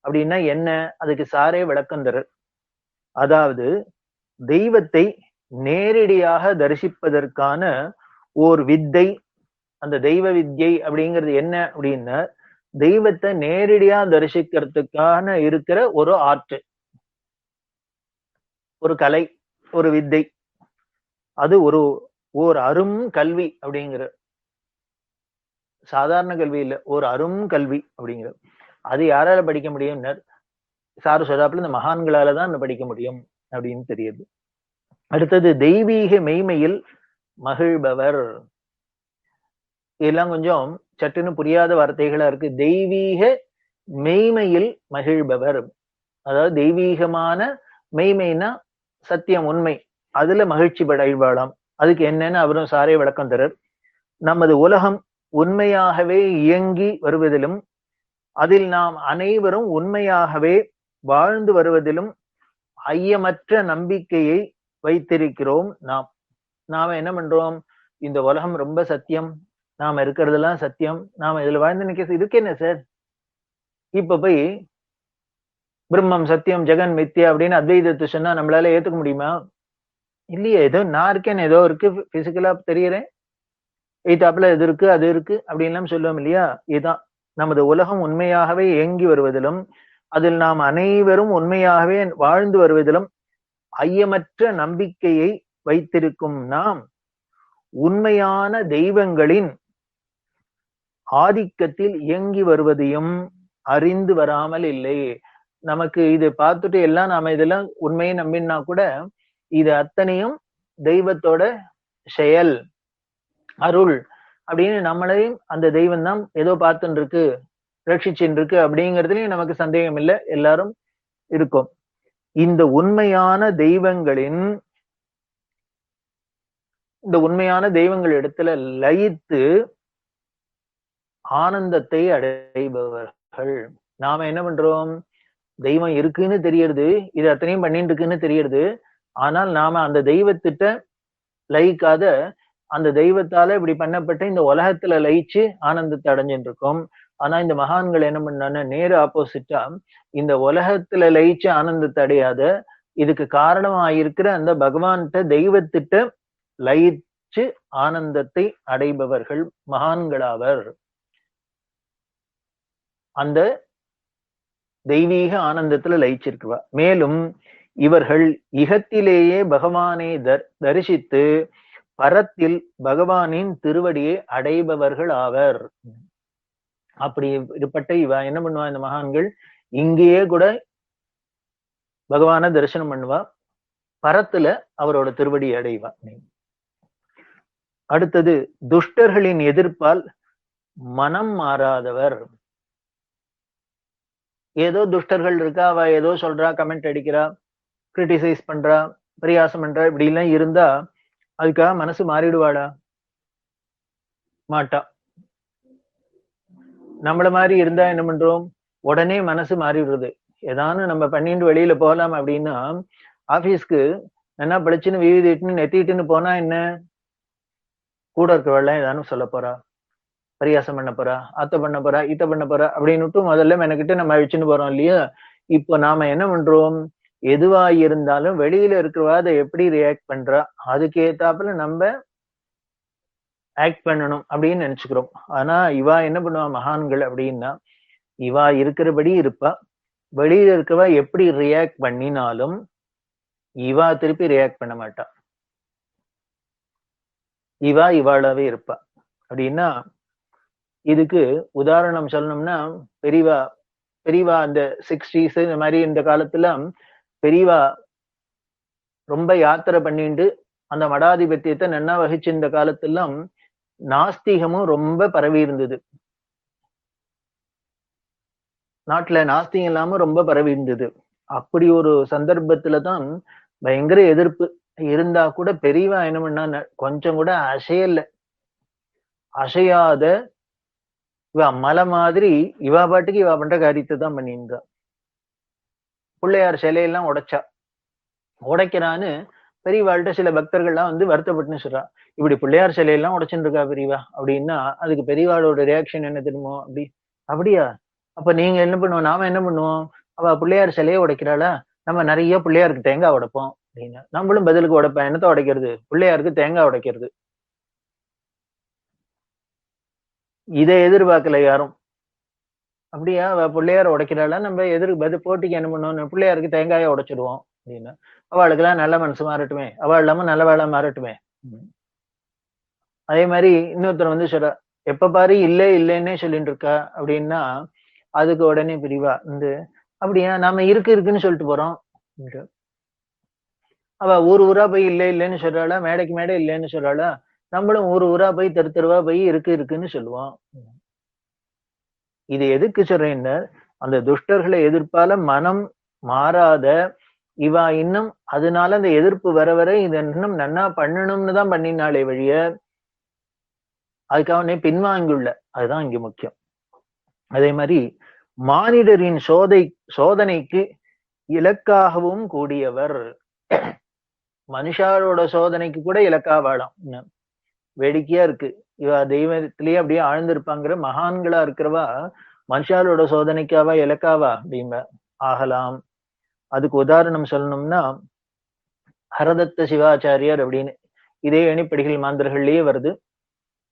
அப்படின்னா என்ன, அதுக்கு சாரே விளக்கம் தர. அதாவது தெய்வத்தை நேரடியாக தரிசிப்பதற்கான ஓர் வித்தை. அந்த தெய்வ வித்யை அப்படிங்கிறது என்ன அப்படின்னா, தெய்வத்தை நேரடியா தரிசிக்கிறதுக்கான இருக்கிற ஒரு ஆர்ட், ஒரு கலை, ஒரு வித்தை. அது ஒரு அரும் கல்வி அப்படிங்கிற, சாதாரண கல்வி இல்ல, ஒரு அரும் கல்வி அப்படிங்கிற. அது யாரால படிக்க முடியும்? சாரு சொதாப்புல இந்த மகான்களாலதான் படிக்க முடியும் அப்படின்னு தெரியுது. அடுத்தது தெய்வீக மெய்மையில் மகிழ்பவர். இதெல்லாம் கொஞ்சம் சட்டுன்னு புரியாத வார்த்தைகளா இருக்கு. தெய்வீக மெய்மையில் மகிழ்பவர், அதாவது தெய்வீகமான மெய்மைனா சத்தியம், உண்மை, அதுல மகிழ்ச்சி படைவாளாம். அதுக்கு என்னன்னு அவரும் சாரே விளக்கம் தரர். நமது உலகம் உண்மையாகவே இயங்கி வருவதிலும் அதில் நாம் அனைவரும் உண்மையாகவே வாழ்ந்து வருவதிலும் ஐயமற்ற நம்பிக்கையை வைத்திருக்கிறோம். நாம என்ன பண்றோம், இந்த உலகம் ரொம்ப சத்தியம், நாம இருக்கிறதெல்லாம் சத்தியம், நாம இதுல வாழ்ந்து நிக்க இதுக்கு என்ன சார்? இப்ப போய் பிரம்மம் சத்தியம் ஜெகன் மித்யா அப்படின்னு அத்வைதத்தை சொன்னா நம்மளால ஏத்துக்க முடியுமா? இல்லையே. ஏதோ நான் இருக்கேன், ஏதோ இருக்கு, பிசிக்கலா தெரியறேன், எய்தாப்புல இது இருக்கு அது இருக்கு அப்படின்லாம் சொல்லுவோம் இல்லையா? இதுதான் நமது உலகம் உண்மையாகவே இயங்கி வருவதிலும் அதில் நாம் அனைவரும் உண்மையாகவே வாழ்ந்து வருவதிலும் ஐயமற்ற நம்பிக்கையை வைத்திருக்கும் நாம் உண்மையான தெய்வங்களின் ஆதிக்கத்தில் இயங்கி வருவதையும் அறிந்து வராமல் இல்லை. நமக்கு இது பார்த்துட்டு எல்லாம் நாம இதெல்லாம் உண்மையை நம்பினா கூட இது அத்தனையும் தெய்வத்தோட செயல், அருள் அப்படின்னு நம்மளையும் அந்த தெய்வம் தான் ஏதோ பார்த்துட்டு இருக்கு, ரட்சிச்சுட்டு இருக்கு அப்படிங்கிறதுலயும் நமக்கு சந்தேகம் இல்லை, எல்லாரும் இருக்கும். இந்த உண்மையான தெய்வங்கள் இடத்துல லயித்து ஆனந்தத்தை அடைபவர்கள். நாம என்ன பண்றோம்? தெய்வம் இருக்குன்னு தெரியறது, இது அத்தனையும் பண்ணிட்டு இருக்குன்னு தெரியறது. ஆனால் நாம அந்த தெய்வத்திட்ட லயிக்காத, அந்த தெய்வத்தால இப்படி பண்ணப்பட்ட இந்த உலகத்துல லயிச்சு ஆனந்தத்தை அடைஞ்சுட்டு இருக்கோம். ஆனா இந்த மகான்கள் என்ன பண்ணாங்க? நேரு ஆப்போசிட்டா இந்த உலகத்துல லயிச்சு ஆனந்தத்தை அடையாத, இதுக்கு காரணமா இருக்கிற அந்த பகவான்கிட்ட தெய்வத்திட்ட லயிச்சு ஆனந்தத்தை அடைபவர்கள் மகான்களாவர். அந்த தெய்வீக ஆனந்தத்துல லயிச்சிருக்குவா. மேலும் இவர்கள் இகத்திலேயே பகவானை தரிசித்து பரத்தில் பகவானின் திருவடியை அடைபவர்கள் ஆவர். அப்படி இருப்பட்ட இவ என்ன பண்ணுவா? இந்த மகான்கள் இங்கேயே கூட பகவான தரிசனம் பண்ணுவா, பரத்துல அவரோட திருவடி அடைவா. அடுத்தது துஷ்டர்களின் எதிர்ப்பால் மனம் மாறாதவர். ஏதோ துஷ்டர்கள் இருக்கா, அவ ஏதோ சொல்றா, கமெண்ட் அடிக்கிறா, கிரிட்டிசைஸ் பண்றா, பரியாசம் பண்றா, இப்படி எல்லாம் இருந்தா அதுக்காக மனசு மாறிடுவாடா? மாட்டா. நம்மள மாதிரி இருந்தா என்ன பண்றோம்? உடனே மனசு மாறிடுறது. ஏதானு நம்ம பண்ணிட்டு வெளியில போகலாம் அப்படின்னா, ஆபீஸ்க்கு என்ன படிச்சுன்னு வீதிட்டுன்னு நெத்திட்டுன்னு போனா என்ன? கூட இருக்கிறவெல்லாம் ஏதானு சொல்ல போறா, பரியாசம் பண்ண போறா, அத்தை பண்ண போறா, இத்த பண்ண போறா அப்படின்னுட்டு முதல்ல மெனக்கிட்டு நம்ம அழிச்சுன்னு போறோம் இல்லையா? இப்போ நாம என்ன பண்றோம்? எதுவா இருந்தாலும் வெளியில இருக்கிறவா அதை எப்படி ரியாக்ட் பண்றா, அதுக்கு ஏத்தாப்புல நம்ம ஆக்ட் பண்ணணும் அப்படின்னு நினைச்சுக்கிறோம். ஆனா இவா என்ன பண்ணுவா மகான்கள் அப்படின்னா, இவா இருக்கிறபடி இருப்பா, வெளியில இருக்கவா எப்படி ரியாக்ட் பண்ணினாலும் இவா திருப்பி ரியாக்ட் பண்ண மாட்டா. இவாளாவே இருப்பா. அப்படின்னா இதுக்கு உதாரணம் சொல்லணும்னா, பெரியவா அந்த 60s இந்த மாதிரி இந்த காலத்துல பெரியவா ரொம்ப யாத்திரை பண்ணிட்டு அந்த மடாதிபத்தியத்தை நன்னா வகிச்சு இந்த காலத்துல நாஸ்திகமும் ரொம்ப பரவி இருந்தது. நாட்டுல நாஸ்திகம் இல்லாம ரொம்ப பரவி இருந்தது. அப்படி ஒரு சந்தர்ப்பத்துலதான் பயங்கர எதிர்ப்பு இருந்தா கூட பெரியவா என்ன பண்ணா, கொஞ்சம் கூட அசையாத இவ மலை மாதிரி இவா பாட்டுக்கு இவா பண்ற காரியத்தை தான் பண்ணியிருந்தா. பிள்ளையார் சிலையெல்லாம் உடைக்கிறான்னு பெரியவாள்கிட்ட சில பக்தர்கள்லாம் வந்து வருத்தப்பட்டுன்னு சொல்றா. இப்படி பிள்ளையார் சிலையெல்லாம் உடைச்சுட்டு இருக்கா பெரியவா அப்படின்னா, அதுக்கு பெரியவாளோட ரியாக்ஷன் என்ன தெரியுமோ? அப்படியா? அப்ப நீங்க என்ன பண்ணுவோம்? நாம என்ன பண்ணுவோம்? அவ பிள்ளையார் சிலையை உடைக்கிறாளா, நம்ம நிறைய பிள்ளையாருக்கு தேங்காய் உடைப்போம் அப்படின்னு. நம்மளும் பதிலுக்கு உடைப்பேன். என்னத்த உடைக்கிறது? பிள்ளையாருக்கு தேங்காய் உடைக்கிறது. இதை எதிர்பார்க்கல யாரும். அப்படியா? அவ பிள்ளையார உடைக்கிறாளா, நம்ம போட்டிக்கு என்ன பண்ணுவோம்? பிள்ளையாருக்கு தேங்காயை உடைச்சிடுவோம் அப்படின்னு. அவளுக்கு எல்லாம் நல்ல மனசு மாறட்டுமே, அவள் இல்லாம நல்ல வேலை மாறட்டுமே. அதே மாதிரி இன்னொருத்தர் வந்து சொல்ற, எப்ப பாரு இல்லைன்னே சொல்லிட்டு இருக்கா அப்படின்னா, அதுக்கு உடனே பிரிவா வந்து, அப்படியா நாம இருக்குன்னு சொல்லிட்டு போறோம். அவ ஊரா போய் இல்லைன்னு சொல்றாளா, மேடைக்கு மேடை இல்லைன்னு சொல்றாளா? நம்மளும் ஊரா போய் தெருவா போய் இருக்குன்னு சொல்லுவோம். இது எதுக்கு சொல்றேன்னு, அந்த துஷ்டர்களை எதிர்ப்பால மனம் மாறாத இவா இன்னும் அதனால அந்த எதிர்ப்பு வர இதை இன்னும் நன்னா பண்ணணும்னு தான் பண்ணினாலே வழிய அதுக்காக பின்வாங்கியுள்ள, அதுதான் இங்க முக்கியம். அதே மாதிரி மானிடரின் சோதனைக்கு இலக்காகவும் கூடியவர். மனுஷாரோட சோதனைக்கு கூட இலக்கா வாழாம். வேடிக்கையா இருக்கு. இவ தெய்வத்திலேயே அப்படியே ஆழ்ந்திருப்பாங்கிற மகான்களா இருக்கிறவா மனுஷாலோட சோதனைக்காவா இலக்காவா அப்படிம்ப ஆகலாம். அதுக்கு உதாரணம் சொல்லணும்னா ஹரதத்த சிவாச்சாரியார் அப்படின்னு இதே எணிப்படிகள் மாந்தர்கள்லயே வருது.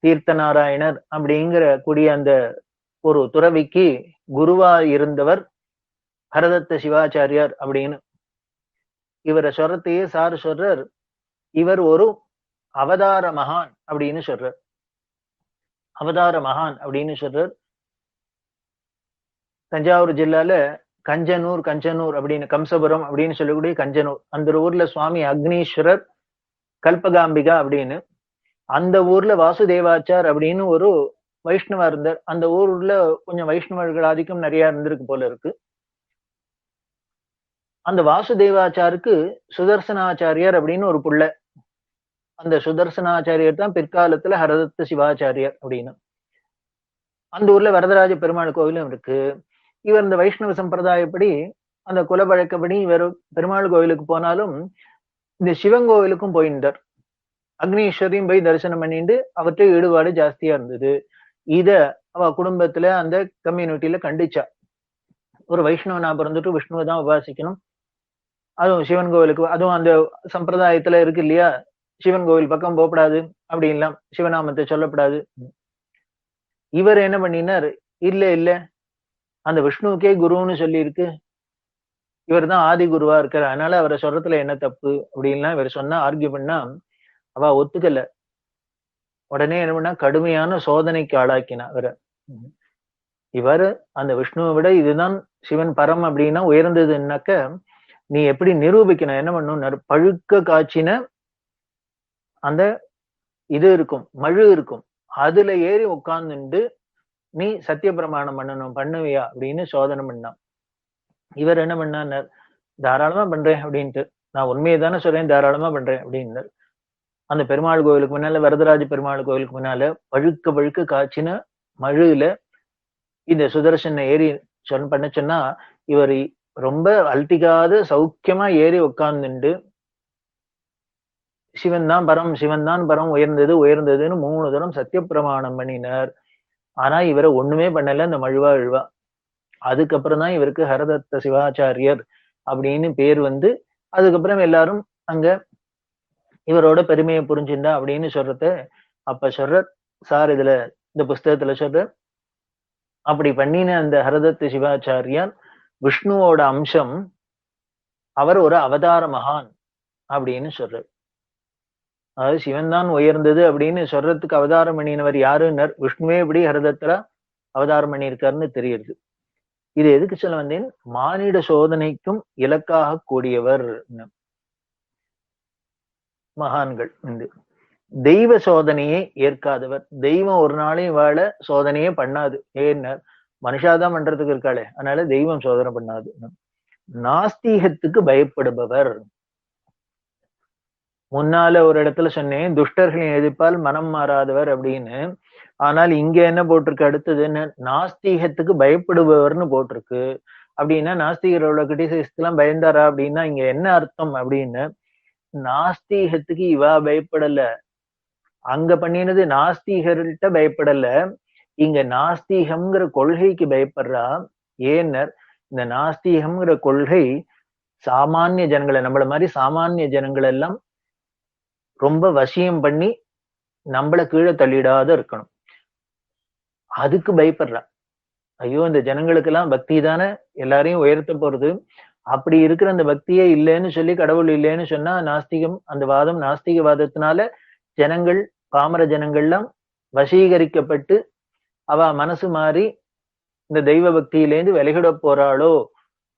தீர்த்த நாராயணர் அப்படிங்கிற கூடிய அந்த ஒரு துறவிக்கு குருவா இருந்தவர் ஹரதத்த சிவாச்சாரியார் அப்படின்னு. இவரை சொல்றதையே சார் சொல்றார், இவர் ஒரு அவதார மகான் அப்படின்னு சொல்றார். அவதார மகான் அப்படின்னு சொல்றார். தஞ்சாவூர் ஜில்லால கஞ்சனூர் அப்படின்னு கம்சபுரம் அப்படின்னு சொல்லக்கூடிய கஞ்சனூர், அந்த ஊர்ல சுவாமி அக்னீஸ்வரர் கல்பகாம்பிகா அப்படின்னு, அந்த ஊர்ல வாசுதேவாச்சார் அப்படின்னு ஒரு வைஷ்ணவா இருந்தார். அந்த ஊர்ல கொஞ்சம் வைஷ்ணவர்கள் ஆதிக்கம் நிறைய இருந்திருக்கு போல இருக்கு. அந்த வாசுதேவாச்சாருக்கு சுதர்சனாச்சாரியார் அப்படின்னு ஒரு புள்ள. அந்த சுதர்சனாச்சாரியர் தான் பிற்காலத்துல ஹரதத்த சிவாச்சாரியார் அப்படின்னு. அந்த ஊர்ல வரதராஜ பெருமாள் கோவிலும் இருக்கு. இவர் இந்த வைஷ்ணவ சம்பிரதாயப்படி அந்த குல வழக்கப்படி இவர் பெருமாள் கோவிலுக்கு போனாலும் இந்த சிவன் கோவிலுக்கும் போயிருந்தார். அக்னீஸ்வரையும் போய் தரிசனம் பண்ணிட்டு அவற்றை ஈடுபாடு ஜாஸ்தியா இருந்தது. இத அவ குடும்பத்துல அந்த கம்யூனிட்டியில கண்டிச்சா. ஒரு வைஷ்ணவனா பிறந்துட்டு விஷ்ணுவை தான் உபாசிக்கணும், அதுவும் சிவன் கோவிலுக்கு, அதுவும் அந்த சம்பிரதாயத்துல இருக்கு இல்லையா, சிவன் கோவில் பக்கம் போகப்படாது அப்படின்லாம், சிவநாமத்தை சொல்லப்படாது. இவர் என்ன பண்ணினார், இல்ல அந்த விஷ்ணுவுக்கே குருன்னு சொல்லி இருக்கு, இவர் தான் ஆதி குருவா இருக்காரு, அதனால அவரை சொல்றதுல என்ன தப்பு அப்படின்லாம் இவர் சொன்னா ஆர்கியூ பண்ணா அவ ஒத்துக்கல. உடனே என்ன பண்ணா கடுமையான சோதனைக்கு ஆளாக்கினா அவரை. இவர் அந்த விஷ்ணுவை விட இதுதான் சிவன் பரம் அப்படின்னா உயர்ந்ததுன்னாக்க நீ எப்படி நிரூபிக்கணும், என்ன பண்ணணும், பழுக்க காய்ச்சின அந்த இது இருக்கும், மழு இருக்கும், அதுல ஏறி உட்கார்ந்துண்டு நீ சத்திய பிரமாணம் பண்ணுவியா அப்படின்னு சோதனை பண்ணான். இவர் என்ன பண்ணார், தாராளமா பண்றேன் அப்படின்ட்டு, நான் உண்மையை தானே சொல்றேன், தாராளமா பண்றேன் அப்படின்னு. அந்த பெருமாள் கோவிலுக்கு முன்னால, வரதராஜ பெருமாள் கோவிலுக்கு முன்னால பழுக்க காய்ச்சின மழுல இந்த சுதர்சனை ஏறி பண்ண சொன்னா இவர் ரொம்ப அல்டிக்காத சௌக்கியமா ஏறி உட்கார்ந்துண்டு சிவன் தான் பரம் உயர்ந்ததுன்னு 3 தரம் சத்திய பிரமாணம் பண்ணினார். ஆனா இவரை ஒண்ணுமே பண்ணல, இந்த மழுவா இழுவா. அதுக்கப்புறம் தான் இவருக்கு ஹரதத்த சிவாச்சாரியர் அப்படின்னு பேர் வந்து, அதுக்கப்புறம் எல்லாரும் அங்க இவரோட பெருமையை புரிஞ்சுண்டா அப்படின்னு சொல்றத அப்ப சொல்ற சார் இதுல இந்த புஸ்தகத்துல சொல்ற, அப்படி பண்ணின அந்த ஹரதத்த சிவாச்சாரியார் விஷ்ணுவோட அம்சம், அவர் ஒரு அவதார மகான் அப்படின்னு சொல்றார். அதாவது சிவன் தான் உயர்ந்தது அப்படின்னு சொல்றதுக்கு அவதாரம் பண்ணினவர் யாருன்னர், விஷ்ணுவே எப்படி ஹரதத்துல அவதாரம் பண்ணியிருக்காருன்னு தெரியுது. இது எதுக்கு சொல்ல வந்தேன், மானிட சோதனைக்கும் இலக்காக கூடியவர் மகான்கள். தெய்வ சோதனையை ஏற்காதவர், தெய்வம் ஒரு நாளையும் வாழ சோதனையே பண்ணாது. ஏன்னர் மனுஷாதான் பண்றதுக்கு இருக்காளே, அதனால தெய்வம் சோதனை பண்ணாது. நாஸ்தீகத்துக்கு பயப்படுபவர், முன்னால ஒரு இடத்துல சொன்னேன் துஷ்டர்களின் எதிர்ப்பால் மனம் மாறாதவர் அப்படின்னு. ஆனால் இங்க என்ன போட்டிருக்கு, அடுத்தது என்ன, நாஸ்தீகத்துக்கு பயப்படுபவர்னு போட்டிருக்கு. அப்படின்னா நாஸ்திகரோட கிரிட்டிசிஸ்க்கு எல்லாம் பயந்தாரா அப்படின்னா இங்க என்ன அர்த்தம் அப்படின்னு, நாஸ்தீகத்துக்கு இவா பயப்படல, அங்க பண்ணினது நாஸ்திகர்கிட்ட பயப்படல, இங்க நாஸ்தீகம்ங்கிற கொள்கைக்கு பயப்படுறா. ஏன்னர் இந்த நாஸ்தீகம்ங்கிற கொள்கை சாமானிய ஜனங்களை, நம்மள மாதிரி சாமானிய ஜனங்கள் எல்லாம் ரொம்ப வசியம் பண்ணி நம்மள கீழே தள்ளிடாத இருக்கணும், அதுக்கு பயப்படுறா. ஐயோ இந்த ஜனங்களுக்கு எல்லாம் பக்தி தானே எல்லாரையும் உயர்த்த போறது, அப்படி இருக்கிற அந்த பக்தியே இல்லைன்னு சொல்லி கடவுள் இல்லைன்னு சொன்னா நாஸ்திகம், அந்த வாதம் நாஸ்திகவாதத்தினால ஜனங்கள், பாமர ஜனங்கள்லாம் வசீகரிக்கப்பட்டு அவ மனசு மாறி இந்த தெய்வ பக்தியிலேருந்து விலகிட போறாளோ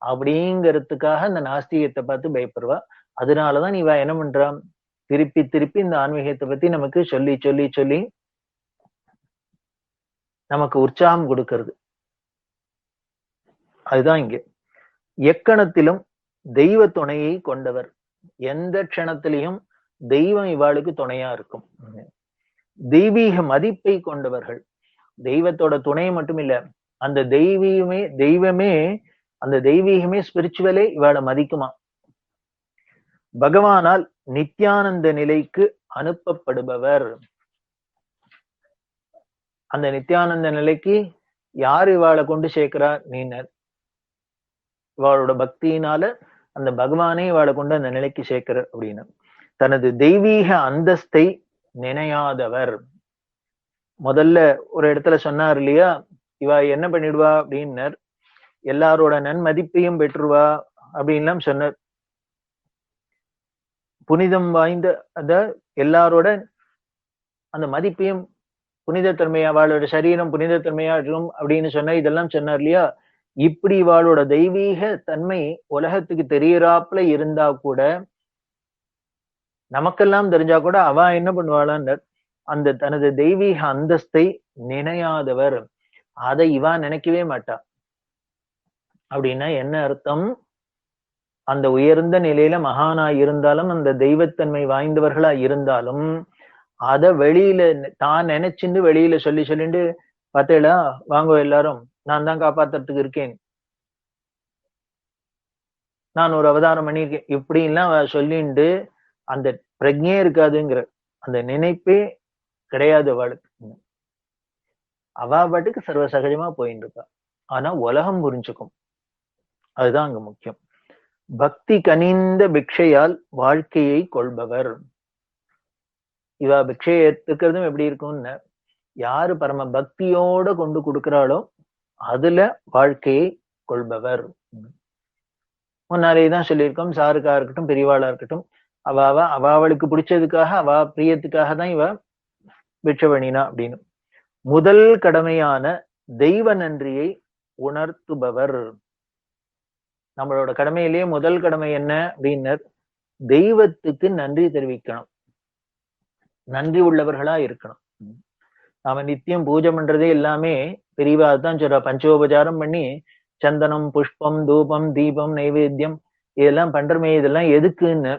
அப்படிங்கிறதுக்காக இந்த நாஸ்திகத்தை பார்த்து பயப்படுவா. அதனாலதான் இவ என்ன பண்றான், திருப்பி இந்த ஆன்மீகத்தை பத்தி நமக்கு சொல்லி சொல்லி சொல்லி நமக்கு உற்சாகம் கொடுக்கிறது. அதுதான் இங்க எக்கணத்திலும் தெய்வ துணையை கொண்டவர், எந்த க்ஷணத்திலையும் தெய்வம் இவாளுக்கு துணையா இருக்கும். தெய்வீக மதிப்பை கொண்டவர்கள், தெய்வத்தோட துணை மட்டும் இல்ல, அந்த தெய்வமே அந்த தெய்வீகமே ஸ்பிரிச்சுவலே இவாளை மதிக்குமா. பகவானால் நித்யானந்த நிலைக்கு அனுப்பப்படுபவர், அந்த நித்யானந்த நிலைக்கு யார் இவாளை கொண்டு சேர்க்கிறா? நீனர். இவாளோட பக்தியினால அந்த பகவானே இவாளை கொண்டு அந்த நிலைக்கு சேர்க்கிற அப்படின்னு. தனது தெய்வீக அந்தஸ்தை நினையாதவர். முதல்ல ஒரு இடத்துல சொன்னார் இல்லையா, இவ என்ன பண்ணிடுவா அப்படின்னர், எல்லாரோட நன்மதிப்பையும் பெற்றுவா அப்படின்லாம் சொன்னார். புனிதம் வாய்ந்த அத எல்லாரோட அந்த மதிப்பையும் புனிதத்தன்மையா, அவளோட சரீரம் புனிதத்தன்மையா இருக்கும் அப்படின்னு சொன்ன இதெல்லாம் சொன்னார் இல்லையா. இப்படி இவாளோட தெய்வீக தன்மை உலகத்துக்கு தெரியறாப்புல இருந்தா கூட, நமக்கெல்லாம் தெரிஞ்சா கூட அவ என்ன பண்ணுவாளான்னு, அந்த தனது தெய்வீக அந்தஸ்தை நினையாதவர். அதை இவா நினைக்கவே மாட்டா. அப்படின்னா என்ன அர்த்தம்? அந்த உயர்ந்த நிலையில மகானா இருந்தாலும், அந்த தெய்வத்தன்மை வாய்ந்தவர்களா இருந்தாலும், அத வெளியில தான் நினைச்சுண்டு வெளியில சொல்லிட்டு, பார்த்தேளா வாங்க எல்லாரும், நான் தான் காப்பாத்துறதுக்கு இருக்கேன், நான் ஒரு அவதாரம் பண்ணியிருக்கேன், இப்படின்லாம் சொல்லிண்டு அந்த பிரஜையே இருக்காதுங்கிற, அந்த நினைப்பே கிடையாது அவளுக்கு. அவ பாட்டுக்கு சர்வ சகஜமா போயிட்டு இருக்கா. ஆனா உலகம் புரிஞ்சுக்கும். அதுதான் அங்க முக்கியம். பக்தி கனிந்த பிக்ஷையால் வாழ்க்கையை கொள்பவர். இவ பிக்ஷையை ஏத்துக்கிறதும் எப்படி இருக்கும்னு, யாரு பரம பக்தியோட கொண்டு கொடுக்கிறாளோ அதுல வாழ்க்கையை கொள்பவர். முன்னாலேதான் சொல்லியிருக்கோம், சாருக்கா இருக்கட்டும் பெரியவாளா இருக்கட்டும், அவளுக்கு பிடிச்சதுக்காக அவ பிரியத்துக்காக தான் இவ பிட்சவணினா அப்படின்னு. முதல் கடமையான தெய்வ நன்றியை உணர்த்துபவர். நம்மளோட கடமையிலேயே முதல் கடமை என்ன அப்படின்னு, தெய்வத்துக்கு நன்றி தெரிவிக்கணும், நன்றி உள்ளவர்களா இருக்கணும். நாம நித்தியம் பூஜை பண்றதே எல்லாமே பெரியவா தான் சொல்ற, பஞ்சோபசாரம் பண்ணி சந்தனம் புஷ்பம் தூபம் தீபம் நைவேத்தியம் இதெல்லாம் பண்றமே, இதெல்லாம் எதுக்குன்னு,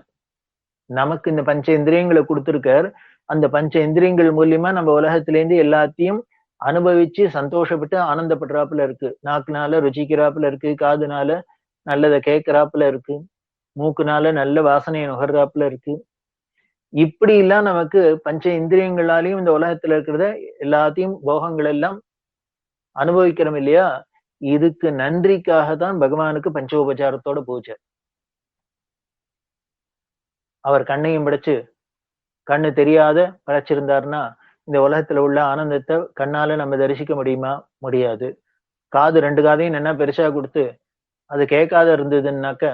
நமக்கு இந்த பஞ்ச இந்திரியங்களை கொடுத்திருக்கார். அந்த பஞ்ச இந்திரியங்கள் மூலியமா நம்ம உலகத்திலேருந்து எல்லாத்தையும் அனுபவிச்சு சந்தோஷப்பட்டு ஆனந்தப்படுறாப்புல இருக்கு. நாக்குனால ருச்சிக்கிறாப்புல இருக்கு, காதுனால நல்லதை கேட்கிறாப்புல இருக்கு, மூக்குனால நல்ல வாசனையை நுகர்றாப்புல இருக்கு. இப்படி எல்லாம் நமக்கு பஞ்ச இந்திரியங்களாலையும் இந்த உலகத்துல இருக்கிறத எல்லாத்தையும் போகங்கள் எல்லாம் அனுபவிக்கிறோம் இல்லையா. இதுக்கு நன்றிக்காக தான் பகவானுக்கு பஞ்சோபச்சாரத்தோட பூஜை. அவர் கண்ணையும் படைச்சு கண்ணு தெரியாத படைச்சிருந்தாருன்னா இந்த உலகத்துல உள்ள ஆனந்தத்தை கண்ணால நம்ம தரிசிக்க முடியுமா? முடியாது. காது ரெண்டு காதையும் என்ன பெருசா கொடுத்து அது கேட்காத இருந்ததுன்னாக்க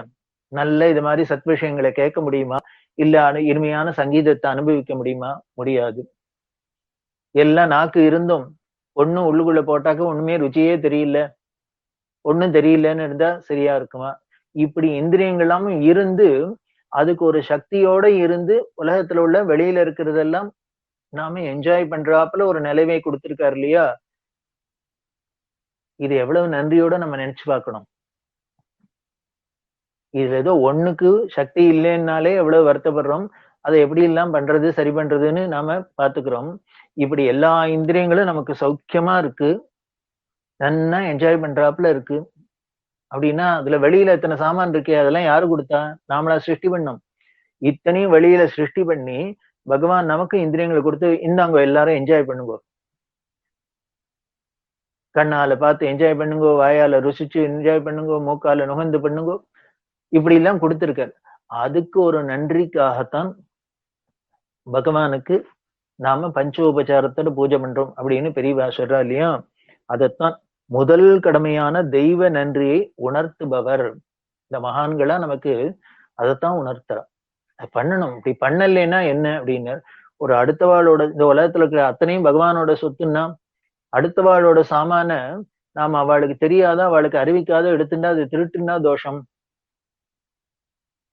நல்ல இது மாதிரி சத் விஷயங்களை கேட்க முடியுமா? இல்ல இனிமையான சங்கீதத்தை அனுபவிக்க முடியுமா? முடியாது. எல்லாம் நாக்கு இருந்தும் ஒண்ணும் உள்ளுக்குள்ள போட்டாக்க ஒண்ணுமே ருச்சியே தெரியல, ஒண்ணும் தெரியலன்னு இருந்தா சரியா இருக்குமா? இப்படி இந்திரியங்களாம் இருந்து அதுக்கு ஒரு சக்தியோட இருந்து உலகத்துல உள்ள வெளியில இருக்கிறதெல்லாம் நாம என்ஜாய் பண்றாப்புல ஒரு நிலைமை கொடுத்திருக்காரு இல்லையா. இது எவ்வளவு நன்றியோட நம்ம நினைச்சு பார்க்கணும். இதுல ஏதோ ஒண்ணுக்கு சக்தி இல்லைன்னாலே எவ்வளவு வருத்தப்படுறோம். அதை எப்படி எல்லாம் பண்றது சரி பண்றதுன்னு நாம பாத்துக்கிறோம். இப்படி எல்லா இந்திரியங்களும் நமக்கு சௌக்கியமா இருக்கு, நன்னா என்ஜாய் பண்றாப்புல இருக்கு அப்படின்னா அதுல வெளியில இத்தனை சாமான் இருக்கே, அதெல்லாம் யாரு கொடுத்தா? நாமளா சிருஷ்டி பண்ணோம். இத்தனையும் வெளியில சிருஷ்டி பண்ணி பகவான் நமக்கு இந்திரியங்களை கொடுத்து, இந்தாங்க எல்லாரும் என்ஜாய் பண்ணுங்க, கண்ணால பார்த்து என்ஜாய் பண்ணுங்க, வாயால ருசிச்சு என்ஜாய் பண்ணுங்க, மூக்கால நுகர்ந்து பண்ணுங்க, இப்படி எல்லாம் கொடுத்திருக்காரு. அதுக்கு ஒரு நன்றிக்காகத்தான் பகவானுக்கு நாம பஞ்சோபச்சாரத்தோட பூஜை பண்றோம் அப்படின்னு பெரியவா சொல்றா இல்லையா. அதத்தான் முதல் கடமையான தெய்வ நன்றியை உணர்த்துபவர். இந்த மகான்களா நமக்கு அதைத்தான் உணர்த்துறா. பண்ணணும். இப்படி பண்ணலைன்னா என்ன அப்படின்னு, ஒரு அடுத்தவாளோட இந்த உலகத்துல இருக்கிற அத்தனையும் பகவானோட சொத்துன்னா அடுத்தவாளோட சாமான நாம அவளுக்கு தெரியாத அவளுக்கு அறிவிக்காத எடுத்துட்டா அது திருட்டுன்னா தோஷம்,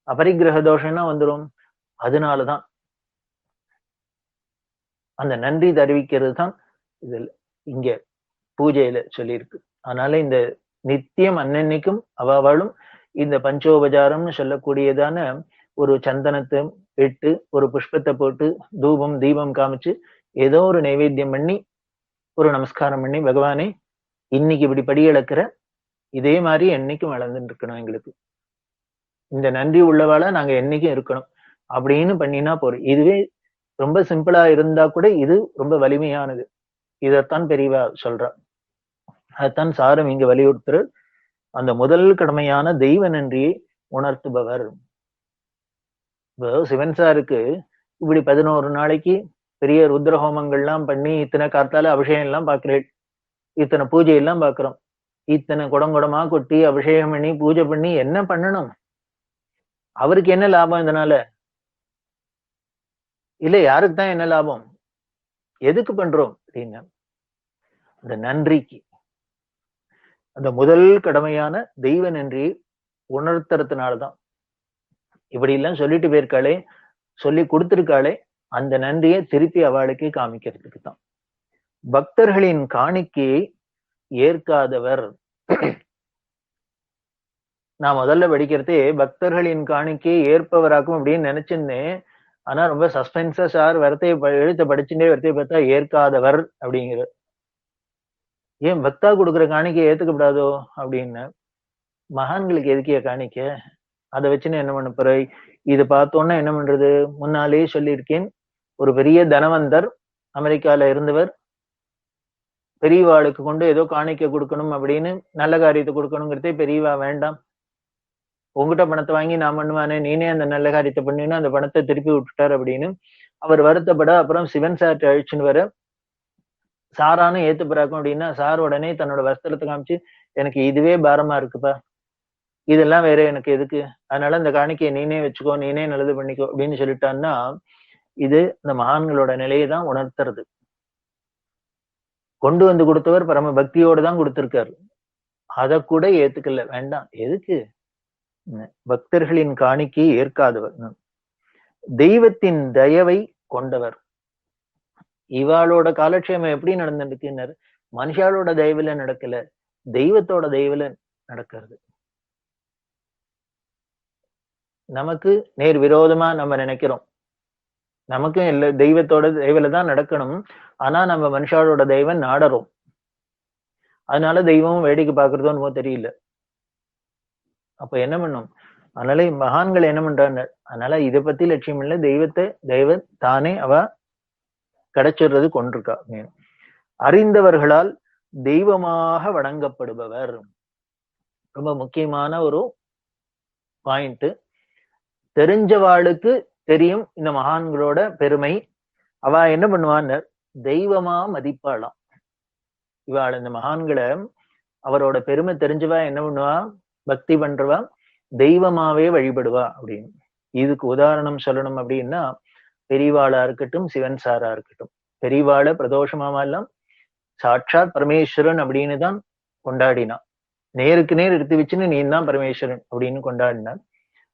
அபரிக்கிரக தோஷம்னா வந்துடும். அதனாலதான் அந்த நன்றி தெரிவிக்கிறது தான் இதுல இங்க பூஜையில சொல்லியிருக்கு. அதனால இந்த நித்தியம் அன்னன்னைக்கும் அவளும் இந்த பஞ்சோபச்சாரம்னு சொல்லக்கூடியதான ஒரு சந்தனத்தை இட்டு ஒரு புஷ்பத்தை போட்டு தூபம் தீபம் காமிச்சு ஏதோ ஒரு நைவேத்தியம் பண்ணி ஒரு நமஸ்காரம் பண்ணி, பகவானே இன்னைக்கு இப்படி படி இழக்கிற, இதே மாதிரி என்னைக்கும் வளர்ந்துட்டு இருக்கணும், எங்களுக்கு இந்த நன்றி உள்ளவாளா நாங்க என்னைக்கும் இருக்கணும் அப்படின்னு பண்ணினா போறோம். இதுவே ரொம்ப சிம்பிளா இருந்தா கூட இது ரொம்ப வலிமையானது. இதைத்தான் பெரியவா சொல்றா. அதைத்தான் சாரும் இங்க வலியுறுத்துற. அந்த முதல் கடமையான தெய்வ நன்றியை உணர்த்துபவர். இப்போ சிவன் சாருக்கு இப்படி 11 நாளைக்கு பெரிய ருத்ர ஹோமங்கள்லாம் பண்ணி இத்தனை காத்தால அபிஷேகம் எல்லாம் பாக்குறேன், இத்தனை பூஜை எல்லாம் பாக்குறோம், இத்தனை குடங்குடமா கொட்டி அபிஷேகம் பண்ணி பூஜை பண்ணி என்ன பண்ணணும்? அவருக்கு என்ன லாபம் இதனால? இல்ல யாருக்கு தான் என்ன லாபம்? எதுக்கு பண்றோம் அப்படின்னா அந்த நன்றிக்கு. அந்த முதல் கடமையான தெய்வ நன்றியை உணர்த்துறதுனாலதான். இப்படி எல்லாம் சொல்லிட்டு போயிருக்காளே, சொல்லி கொடுத்திருக்காளே, அந்த நன்றியை திருப்பி அவளுக்கு காமிக்கிறதுக்கு தான். பக்தர்களின் காணிக்கையை ஏற்காதவர். நான் முதல்ல படிக்கிறதே பக்தர்களின் காணிக்கையை ஏற்பவராக்கும் அப்படின்னு நினைச்சிருந்தேன். ஆனா ரொம்ப சஸ்பென்ஸா சார் எழுத்த படிச்சுட்டே வரத்தைய பார்த்தா ஏற்காதவர் அப்படிங்கிற. ஏன் பக்தா கொடுக்குற காணிக்கை ஏத்துக்கப்படாதோ அப்படின்னு. மகான்களுக்கு எதுக்கிய காணிக்க? அதை வச்சுன்னு என்ன பண்ண போற? இது பார்த்தோன்னா என்ன பண்றது? முன்னாலே சொல்லியிருக்கேன், ஒரு பெரிய தனவந்தர் அமெரிக்கால இருந்தவர் பெரியவாளுக்கு கொண்டு ஏதோ காணிக்கை கொடுக்கணும் அப்படின்னு நல்ல காரியத்தை கொடுக்கணுங்கிறதே பெரியவா வேண்டாம், உங்ககிட்ட பணத்தை வாங்கி நான் பண்ணுவானே, நீனே அந்த நல்ல காரியத்தை பண்ணினா அந்த பணத்தை திருப்பி விட்டுட்டார் அப்படின்னு அவர் வருத்தப்பட அப்புறம் சிவன் சார்ட்ட அழிச்சுன்னு வர சாரானும் ஏத்துப்பறாக்கும் அப்படின்னா சார் உடனே தன்னோட வஸ்திரத்தை காமிச்சு, எனக்கு இதுவே பாரமா இருக்குப்பா, இதெல்லாம் வேற எனக்கு எதுக்கு, அதனால இந்த காணிக்கையை நீனே வச்சுக்கோ, நீனே நல்லது பண்ணிக்கோ அப்படின்னு சொல்லிட்டான்னா இது இந்த மகான்களோட நிலையை தான் உணர்த்துறது. கொண்டு வந்து கொடுத்தவர் பரம பக்தியோடு தான் கொடுத்திருக்காரு, அதை கூட ஏத்துக்கல, வேண்டாம் எதுக்கு. பக்தர்களின் காணிக்கை ஏற்காதவர். தெய்வத்தின் தயவை கொண்டவர். இவாளோட காலட்சேமம் எப்படி நடந்துருக்குன்னு மனுஷாலோட தயவுல நடக்கல, தெய்வத்தோட தயவுல நடக்கிறது. நமக்கு நேர் விரோதமா நம்ம நினைக்கிறோம், நமக்கும் இல்ல தெய்வத்தோட தயவுல தான் நடக்கணும், ஆனா நம்ம மனுஷாலோட தெய்வம் நாடறோம், அதனால தெய்வமும் வேடிக்கை பாக்குறதோ என்னமோ தெரியல. அப்ப என்ன பண்ணும்? அதனால மகான்கள் என்ன பண்றாங்க, அதனால இதை பத்தி லட்சியம் இல்ல, தெய்வ தானே அவ கிடைச்சிடுறது கொண்டிருக்கா. அறிந்தவர்களால் தெய்வமாக வணங்கப்படுபவர். ரொம்ப முக்கியமான ஒரு பாயிண்ட். தெரிஞ்சவாளுக்கு தெரியும் இந்த மகான்களோட பெருமை. அவ என்ன பண்ணுவான்னு தெய்வமா மதிப்பாளாம். இவாள் இந்த மகான்களை அவரோட பெருமை தெரிஞ்சவா என்ன பண்ணுவா, பக்தி பண்றவா தெய்வமாவே வழிபடுவா அப்படின்னு. இதுக்கு உதாரணம் சொல்லணும் அப்படின்னா பெரியவாளா இருக்கட்டும், சிவன் சாரா இருக்கட்டும், பெரியவாள பிரதோஷமாமா எல்லாம் சாட்சாத் பரமேஸ்வரன் அப்படின்னு தான் கொண்டாடினான். நேருக்கு நேர் எடுத்து வச்சுன்னு நீ தான் பரமேஸ்வரன் அப்படின்னு கொண்டாடினான்.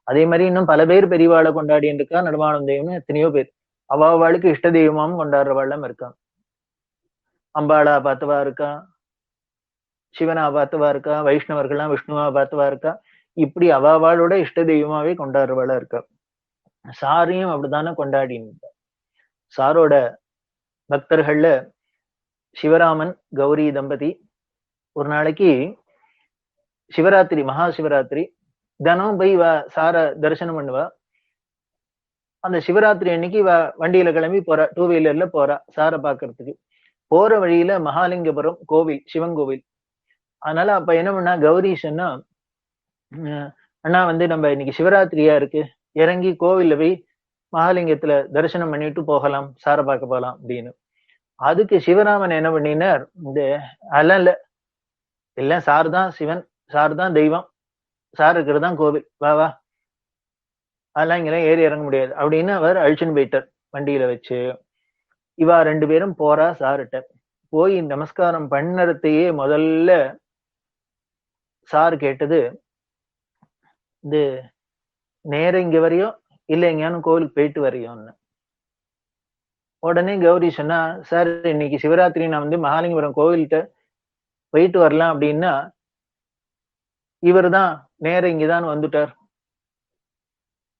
அதே மாதிரி இன்னும் பல பேர் பெரியவாளை கொண்டாடின்னு இருக்கா. நடுமானம் தெய்வம்னு எத்தனையோ பேர் அவாளுக்கு இஷ்ட தெய்வமாவும் கொண்டாடுறவாள்லாம் இருக்கான். அம்பாளா பார்த்தவா இருக்கா, சிவனா பார்த்தவா இருக்கா, வைஷ்ணவர்கள்லாம் விஷ்ணுவா பார்த்தவா இருக்கா. இப்படி அவாளோட இஷ்ட தெய்வமாவே கொண்டாடுறவாளா இருக்கா. சாரையும் அப்படித்தானே கொண்டாடின்னு. சாரோட பக்தர்கள்ல சிவராமன் கௌரி தம்பதி ஒரு நாளைக்கு சிவராத்திரி, மகா சிவராத்திரி தினம் போய் சார தரிசனம் பண்ணுவா. அந்த சிவராத்திரி அன்னைக்கு வண்டியில கிளம்பி போறா, 2 வீலர்ல போறா சார பாக்குறதுக்கு. போற வழியில மகாலிங்கபுரம் கோவில், சிவன் கோவில். அதனால அப்ப என்ன பண்ணா, கௌரி சொன்னா, அண்ணா நம்ம இன்னைக்கு சிவராத்திரியா இருக்கு, இறங்கி கோவில்ல போய் மகாலிங்கத்துல தரிசனம் பண்ணிட்டு போகலாம், சார பார்க்க போகலாம் அப்படின்னு. அதுக்கு சிவராமன் என்ன பண்ணினார், அதெல்லாம் இல்ல, எல்லாம் சார் தான் சிவன், சார் தான் தெய்வம், சார் இருக்கிறது தான் கோவில், வா வா, அதெல்லாம் இங்கெல்லாம் ஏறி இறங்க முடியாது அப்படின்னு அவர் அழிச்சுன்னு போயிட்டார் வண்டியில வச்சு. இவா 2 பேரும் போறா சார்கிட்ட. போய் நமஸ்காரம் பண்ணறதையே முதல்ல சார் கேட்டது, நேரம் இங்க வரையும் இல்ல எங்கேயானு கோவிலுக்கு போயிட்டு வரையோன்னு. உடனே கௌரி சொன்னா, சார் இன்னைக்கு சிவராத்திரி நான் மகாலிங்கபுரம் கோவில்கிட்ட போயிட்டு வரலாம் அப்படின்னா இவர் தான் நேரம் இங்கதான் வந்துட்டார்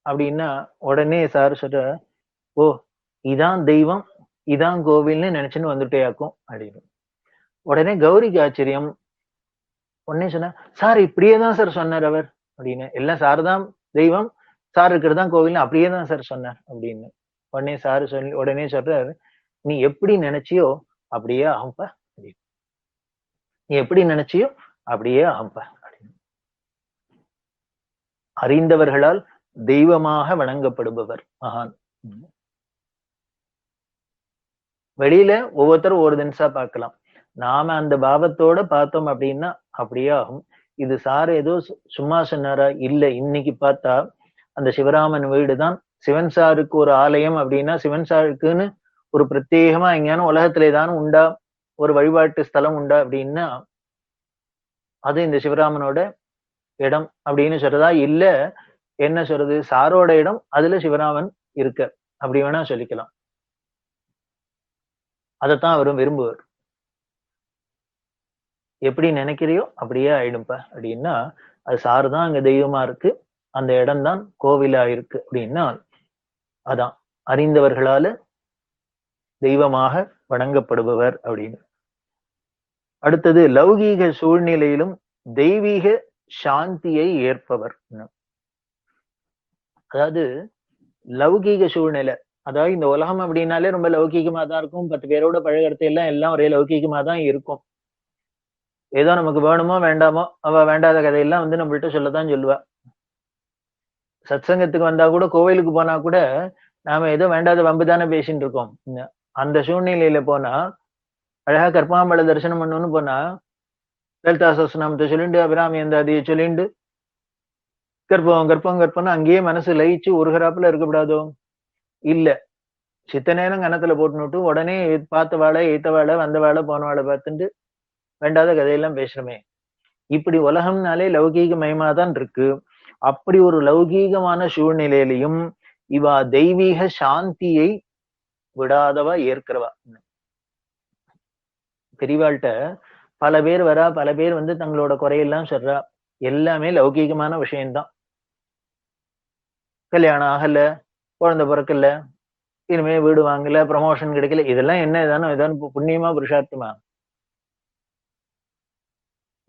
அப்படின்னா உடனே சார் சொல்ற, ஓ இதான் தெய்வம், இதான் கோவில்னு நினைச்சுன்னு வந்துட்டேயாக்கும் அப்படின்னு. உடனே கௌரிக்கு ஆச்சரியம். உடனே சொன்ன, சார் இப்படியேதான் சார் சொன்னார் அவர் அப்படின்னு. எல்லாம் சார் தான் தெய்வம், சார் இருக்கிறது தான் கோவில்னு அப்படியே தான் சார் சொன்னார் அப்படின்னு. உடனே சார் உடனே சொல்றாரு, நீ எப்படி நினைச்சியோ அப்படியே ஆகும்பா. நீ எப்படி நினைச்சியோ அப்படியே ஆகும்பா. அறிந்தவர்களால் தெய்வமாக வணங்கப்படுபவர் மகான். வெளியில ஒவ்வொருத்தரும் ஒரு தினசா பார்க்கலாம். நாம அந்த பாவத்தோட பார்த்தோம் அப்படின்னா அப்படியே ஆகும். இது சார் ஏதோ சும்மா சொன்னாரா? இல்ல. இன்னைக்கு பார்த்தா அந்த சிவராமன் வீடுதான் சிவன் சாருக்கு ஒரு ஆலயம் அப்படின்னா சிவன் சாருக்குன்னு ஒரு பிரத்யேகமா எங்கேயான உலகத்துல ஏதாவது உண்டா? ஒரு வழிபாட்டு ஸ்தலம் உண்டா அப்படின்னா அது இந்த சிவராமனோட இடம் அப்படின்னு சொல்றதா? இல்ல என்ன சொல்றது? சாரோட இடம், அதுல சிவராமன் இருக்க, அப்படி வேணா சொல்லிக்கலாம். அதைத்தான் அவரும் விரும்புவார். எப்படி நினைக்கிறியோ அப்படியே ஆயிடும்பா அப்படின்னா அது சாருதான் அங்க தெய்வமா இருக்கு, அந்த இடம் தான் கோவிலா இருக்கு அப்படின்னா அதான் அறிந்தவர்களால தெய்வமாக வணங்கப்படுபவர் அப்படின்னு. அடுத்தது லௌகீக சூழ்நிலையிலும் தெய்வீக சாந்தியை ஏற்பவர். அதாவது லௌகீக சூழ்நிலை, அதாவது இந்த உலகம் அப்படின்னாலே ரொம்ப லௌகீகமா தான் இருக்கும். 10 பேரோட பழகிறது எல்லாம் ஒரே லௌகீகமா தான் இருக்கும். ஏதோ நமக்கு வேணுமோ வேண்டாமோ அவ வேண்டாத கதையெல்லாம் வந்து நம்மள்ட்ட சொல்லத்தான் சொல்லுவா. சத்சங்கத்துக்கு வந்தா கூட, கோவிலுக்கு போனா கூட நாம ஏதோ வேண்டாத வம்பு தானே பேசிட்டு இருக்கோம். அந்த சூழ்நிலையில போனா அழகா கற்பாம்பழ தரிசனம் பண்ணணும்னு போனா லலிதா சஹஸ்ரநாமத்தை சொல்லிண்டு அபிராமி அந்தாதியை சொல்லிண்டு கற்பம் கற்பம் கற்பம்னு அங்கேயே மனசு லயிச்சு உருகிறாப்புல இருக்கக்கூடாதோ? இல்ல. சித்த நேரம் கணத்துல போட்டுனுட்டு உடனே பார்த்த வாழை எய்த்த வாழை வந்த வாழை போன வாழை பார்த்துட்டு வேண்டாத கதையெல்லாம் பேசுறமே. இப்படி உலகம்னாலே லௌகீக மயமாதான் இருக்கு. அப்படி ஒரு லௌகீகமான சூழ்நிலையிலையும் இவா தெய்வீக சாந்தியை விடாதவா ஏற்கிறவா. பெரியவாள்கிட்ட பல பேர் வரா, பல பேர் வந்து தங்களோட குறையெல்லாம் சொல்றா. எல்லாமே லௌகீகமான விஷயம்தான். கல்யாணம் ஆகல, குழந்தை பிறக்கல, இனிமே வீடு வாங்கல, ப்ரமோஷன் கிடைக்கல, இதெல்லாம் என்ன ஏதானு புண்ணியமா புருஷார்த்தமா?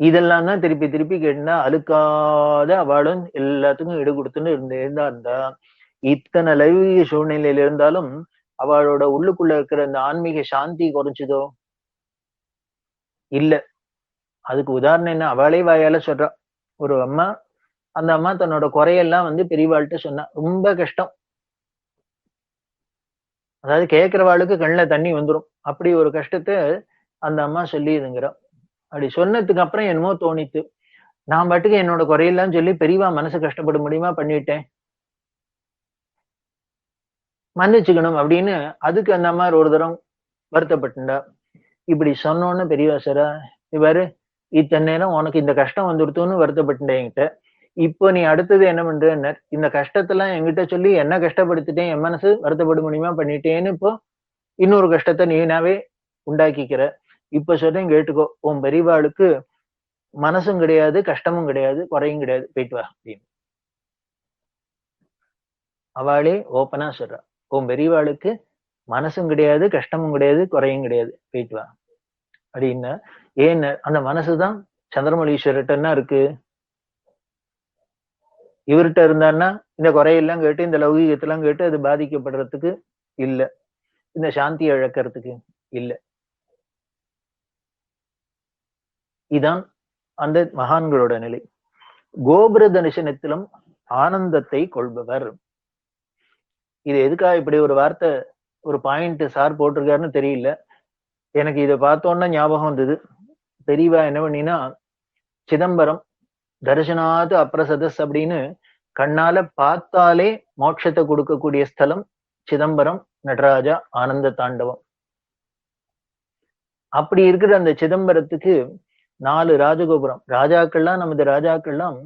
இதெல்லாம் தான் திருப்பி திருப்பி கேட்டா அழுக்காத அவளும் எல்லாத்துக்கும் இடு கொடுத்துன்னு இருந்தா இத்தனை லௌகீக சூழ்நிலையில இருந்தாலும் அவளோட உள்ளுக்குள்ள இருக்கிற அந்த ஆன்மீக சாந்தி குறைஞ்சதோ? இல்ல. அதுக்கு உதாரணம் என்ன? அவளே வாயால சொல்றா. ஒரு அம்மா, அந்த அம்மா தன்னோட குறையெல்லாம் வந்து பெரியவாள்கிட்ட சொன்னா. ரொம்ப கஷ்டம். அதாவது கேட்கிறவாளுக்கு கண்ணுல தண்ணி வந்துரும். அப்படி ஒரு கஷ்டத்தை அந்த அம்மா சொல்லிதுங்கிறா. அப்படி சொன்னதுக்கு அப்புறம் என்னமோ தோணித்து, நான் பாட்டுக்கு என்னோட குறையெல்லாம் சொல்லி பெரியவா மனசு கஷ்டப்பட முடியுமா பண்ணிட்டேன், மன்னிச்சுக்கணும் அப்படின்னு அதுக்கு அந்த அம்மா ஒரு தரம் வருத்தப்பட்டுண்டா. இப்படி சொன்னோன்னு பெரியவா சாரா, இவரு இத்தனை நேரம் உனக்கு இந்த கஷ்டம் வந்துடுத்துன்னு வருத்தப்பட்டுட்டேன் என்கிட்ட. இப்போ நீ அடுத்தது என்ன பண்ற? இந்த கஷ்டத்தெல்லாம் என்கிட்ட சொல்லி என்ன கஷ்டப்படுத்திட்டேன், என் மனசு வருத்தப்பட முடியுமா பண்ணிட்டேன்னு இப்போ இன்னொரு கஷ்டத்தை நீனாவே உண்டாக்கிக்கிற. இப்ப சொல்றேன் கேட்டுக்கோ. உன் பெரியவாளுக்கு மனசும் கிடையாது, கஷ்டமும் கிடையாது, குறையும் கிடையாது, போயிட்டு வா அப்படின்னு. அவளே ஓப்பனா சொல்றா. உன் பெரியவாளுக்கு மனசும் கிடையாது, கஷ்டமும் கிடையாது, குறையும் கிடையாது, போயிட்டு வா அப்படின்னு. ஏன்னு அந்த மனசுதான் சந்திரமௌலீஸ்வரர்கிட்டன்னா இருக்கு. இவர்கிட்ட இருந்தாருன்னா இந்த குறையெல்லாம் கேட்டு, இந்த லௌகீகத்தெல்லாம் கேட்டு அது பாதிக்கப்படுறதுக்கு இல்ல, இந்த சாந்தியை இழக்கிறதுக்கு இல்ல. இதான் அந்த மகான்களோட நிலை. கோபுர தரிசனத்திலும் ஆனந்தத்தை கொள்பவர். இது எதுக்காக இப்படி ஒரு வார்த்தை, ஒரு பாயிண்ட் சார் போட்டிருக்காருன்னு தெரியல. எனக்கு இதை பார்த்தோன்னா ஞாபகம் வந்தது. பெரியவா என்ன பண்ணினா, சிதம்பரம் தரிசனாது அப்ரசதஸ் அப்படின்னு கண்ணால பார்த்தாலே மோட்சத்தை கொடுக்கக்கூடிய ஸ்தலம் சிதம்பரம் நடராஜா ஆனந்த தாண்டவம். அப்படி இருக்கிற அந்த சிதம்பரத்துக்கு 4 ராஜகோபுரம். ராஜாக்கள்லாம், நமது ராஜாக்கள்லாம்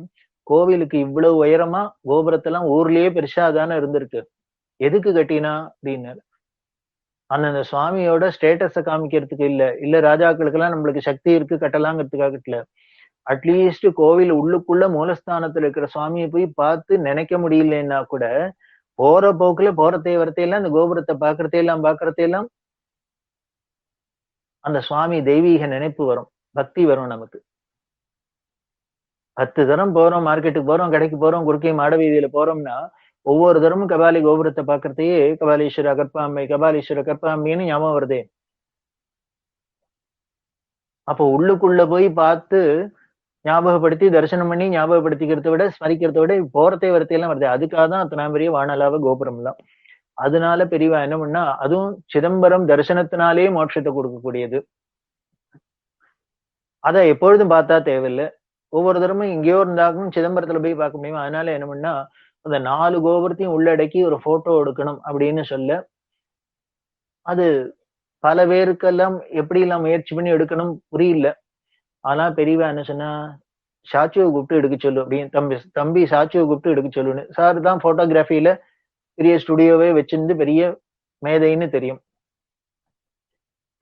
கோவிலுக்கு இவ்வளவு உயரமா கோபுரத்தெல்லாம் ஊர்லயே பெருசா தானே இருந்திருக்கு. எதுக்கு கட்டினா அப்படின்னு அந்த சுவாமியோட ஸ்டேட்டஸ காமிக்கிறதுக்கு இல்ல, இல்ல ராஜாக்களுக்கு எல்லாம் நம்மளுக்கு சக்தி இருக்கு கட்டலாங்கிறதுக்காக இல்ல. அட்லீஸ்ட் கோவில் உள்ளுக்குள்ள மூலஸ்தானத்துல இருக்கிற சுவாமியை போய் பார்த்து நினைக்க முடியலன்னா கூட போற போக்குல போறதே வரத்தையெல்லாம் இந்த கோபுரத்தை பாக்குறதையெல்லாம் அந்த சுவாமி தெய்வீக நினைப்பு வரும், பக்தி வரும் நமக்கு. 10 தரம் போறோம், மார்க்கெட்டுக்கு போறோம், கடைக்கு போறோம், குறுக்கே மாட வீதியில போறோம்னா ஒவ்வொரு தரமும் கபாலி கோபுரத்தை பாக்குறதையே கபாலீஸ்வர கற்பாம்பை கபாலீஸ்வர கற்பாம்பின்னு ஞாபகம் வருதே. அப்போ உள்ளுக்குள்ள போய் பார்த்து ஞாபகப்படுத்தி தரிசனம் பண்ணி ஞாபகப்படுத்திக்கிறத விட ஸ்மரிக்கிறத விட போறதே வரத்தையெல்லாம் வருது. அதுக்காக தான் அத்தனை பெரிய வானலாவ கோபுரம் எல்லாம். அதனால பெரியவா என்ன பண்ணா, அதுவும் சிதம்பரம் தரிசனத்தினாலே மோட்சத்தை கொடுக்கக்கூடியது. அத எப்பொழுதும் பார்த்தா தேவையில்லை. ஒவ்வொரு தரமும் எங்கேயோ இருந்தாலும் சிதம்பரத்துல போய் பார்க்க முடியும். அதனால என்ன பண்ணா, அந்த 4 கோபுரத்தையும் உள்ளடக்கி ஒரு போட்டோ எடுக்கணும் அப்படின்னு சொல்ல, அது பல பேருக்கெல்லாம் எப்படி எல்லாம் முயற்சி பண்ணி எடுக்கணும் புரியல. ஆனா பெரியவா என்ன சொன்னா, சாட்சியை கூப்பிட்டு எடுக்க சொல்லு அப்படின்னு. தம்பி சாட்சியை கூப்பிட்டு எடுக்க சொல்லுன்னு. சார் தான் போட்டோகிராஃபில பெரிய ஸ்டுடியோவே வச்சிருந்து பெரிய மேதைன்னு தெரியும்.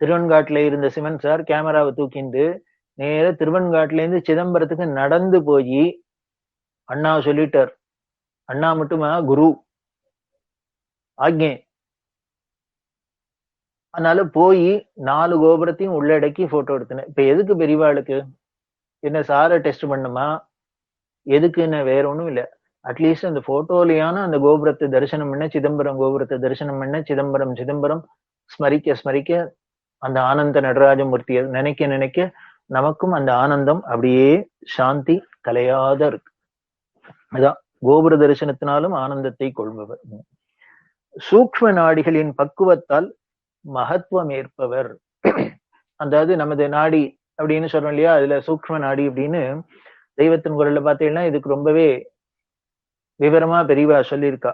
திருவெண்காட்டுல இருந்த சிவன் சார் கேமராவை தூக்கிண்டு நேர திருவெண்காட்டுல இருந்து சிதம்பரத்துக்கு நடந்து போய் அண்ணா சொல்லிட்டார். அண்ணா மட்டுமா, குரு ஆக்ஞே. அதனால போய் 4 கோபுரத்தையும் உள்ளடக்கி போட்டோ எடுத்தேன். இப்ப எதுக்கு பெரியவாளுக்கு என்ன சாரை டெஸ்ட் பண்ணுமா, எதுக்குன்னு வேற ஒண்ணும் இல்ல. அட்லீஸ்ட் அந்த போட்டோலையான அந்த கோபுரத்தை தரிசனம் பண்ண, சிதம்பரம் கோபுரத்தை தரிசனம் பண்ண, சிதம்பரம் சிதம்பரம் ஸ்மரிக்க ஸ்மரிக்க அந்த ஆனந்த நடராஜமூர்த்தியை நினைக்க நினைக்க நமக்கும் அந்த ஆனந்தம் அப்படியே சாந்தி கலையாத இருக்கு. அதான் கோபுர தரிசனத்தினாலும் ஆனந்தத்தை கொள்பவர். சூக்ஷ்ம நாடிகளின் பக்குவத்தால் மகத்துவம் ஏற்பவர். அதாவது நமது நாடி அப்படின்னு சொல்றோம் இல்லையா, அதுல சூக்ஷ்ம நாடி அப்படின்னு தெய்வத்தின் குரல்ல பாத்தீங்கன்னா இதுக்கு ரொம்பவே விவரமா பெரியவா சொல்லியிருக்கா.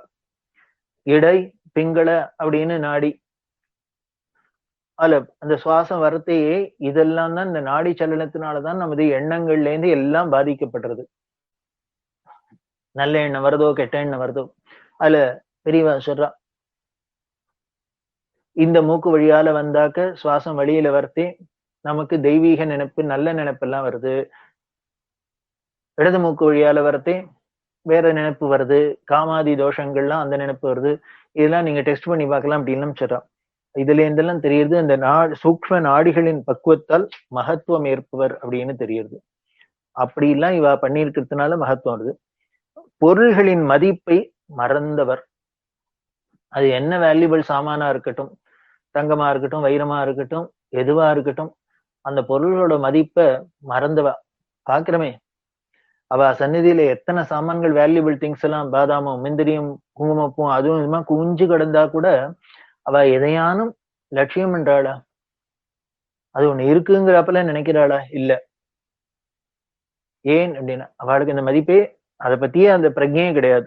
இடை பிங்கள அப்படின்னு நாடி, அதுல அந்த சுவாசம் வரத்தையே இதெல்லாம் தான் இந்த நாடி சலனத்தினாலதான் நமது எண்ணங்கள்ல இருந்து எல்லாம் பாதிக்கப்படுறது. நல்ல எண்ணம் வருதோ கெட்ட எண்ணம் வருதோ, அதுல பெரியவா சொல்றா, இந்த மூக்கு வழியால வந்தாக்க சுவாசம் வழியில வரத்தே நமக்கு தெய்வீக நினைப்பு நல்ல நினைப்பெல்லாம் வருது. இடது மூக்கு வழியால வரத்தே வேற நினைப்பு வருது, காமாதி தோஷங்கள்லாம் அந்த நினைப்பு வருது. இதெல்லாம் நீங்க டெஸ்ட் பண்ணி பார்க்கலாம் அப்படின்னு சொல்றா. இதுல இருந்தெல்லாம் தெரியுது அந்த சூக்ஷ்ம நாடிகளின் பக்குவத்தால் மகத்துவம் ஏற்பவர் அப்படின்னு தெரியுது. அப்படி எல்லாம் இவ பண்ணியிருக்கிறதுனால மகத்துவம் வருது. பொருள்களின் மதிப்பை மறந்தவர். அது என்ன வேல்யூபிள் சாமானா இருக்கட்டும், தங்கமா இருக்கட்டும், வைரமா இருக்கட்டும், எதுவா இருக்கட்டும், அந்த பொருளோட மதிப்பை மறந்தவ. பாக்குறமே அவ சந்நிதியில எத்தனை சாமான்கள் வேல்யூபிள் திங்ஸ் எல்லாம், பாதாமும் முந்திரியும் குங்குமப்பும் அதுவும் இதுமா குஞ்சு கிடந்தா கூட அவ எதையானும் லட்சியம் பண்றாளா? அது ஒண்ணு இருக்குங்கிறப்பல நினைக்கிறாளா? இல்ல. ஏன் அப்படின்னா அவளுக்கு இந்த மதிப்பே, அதை பத்தியே அந்த பிரஜையே கிடையாது.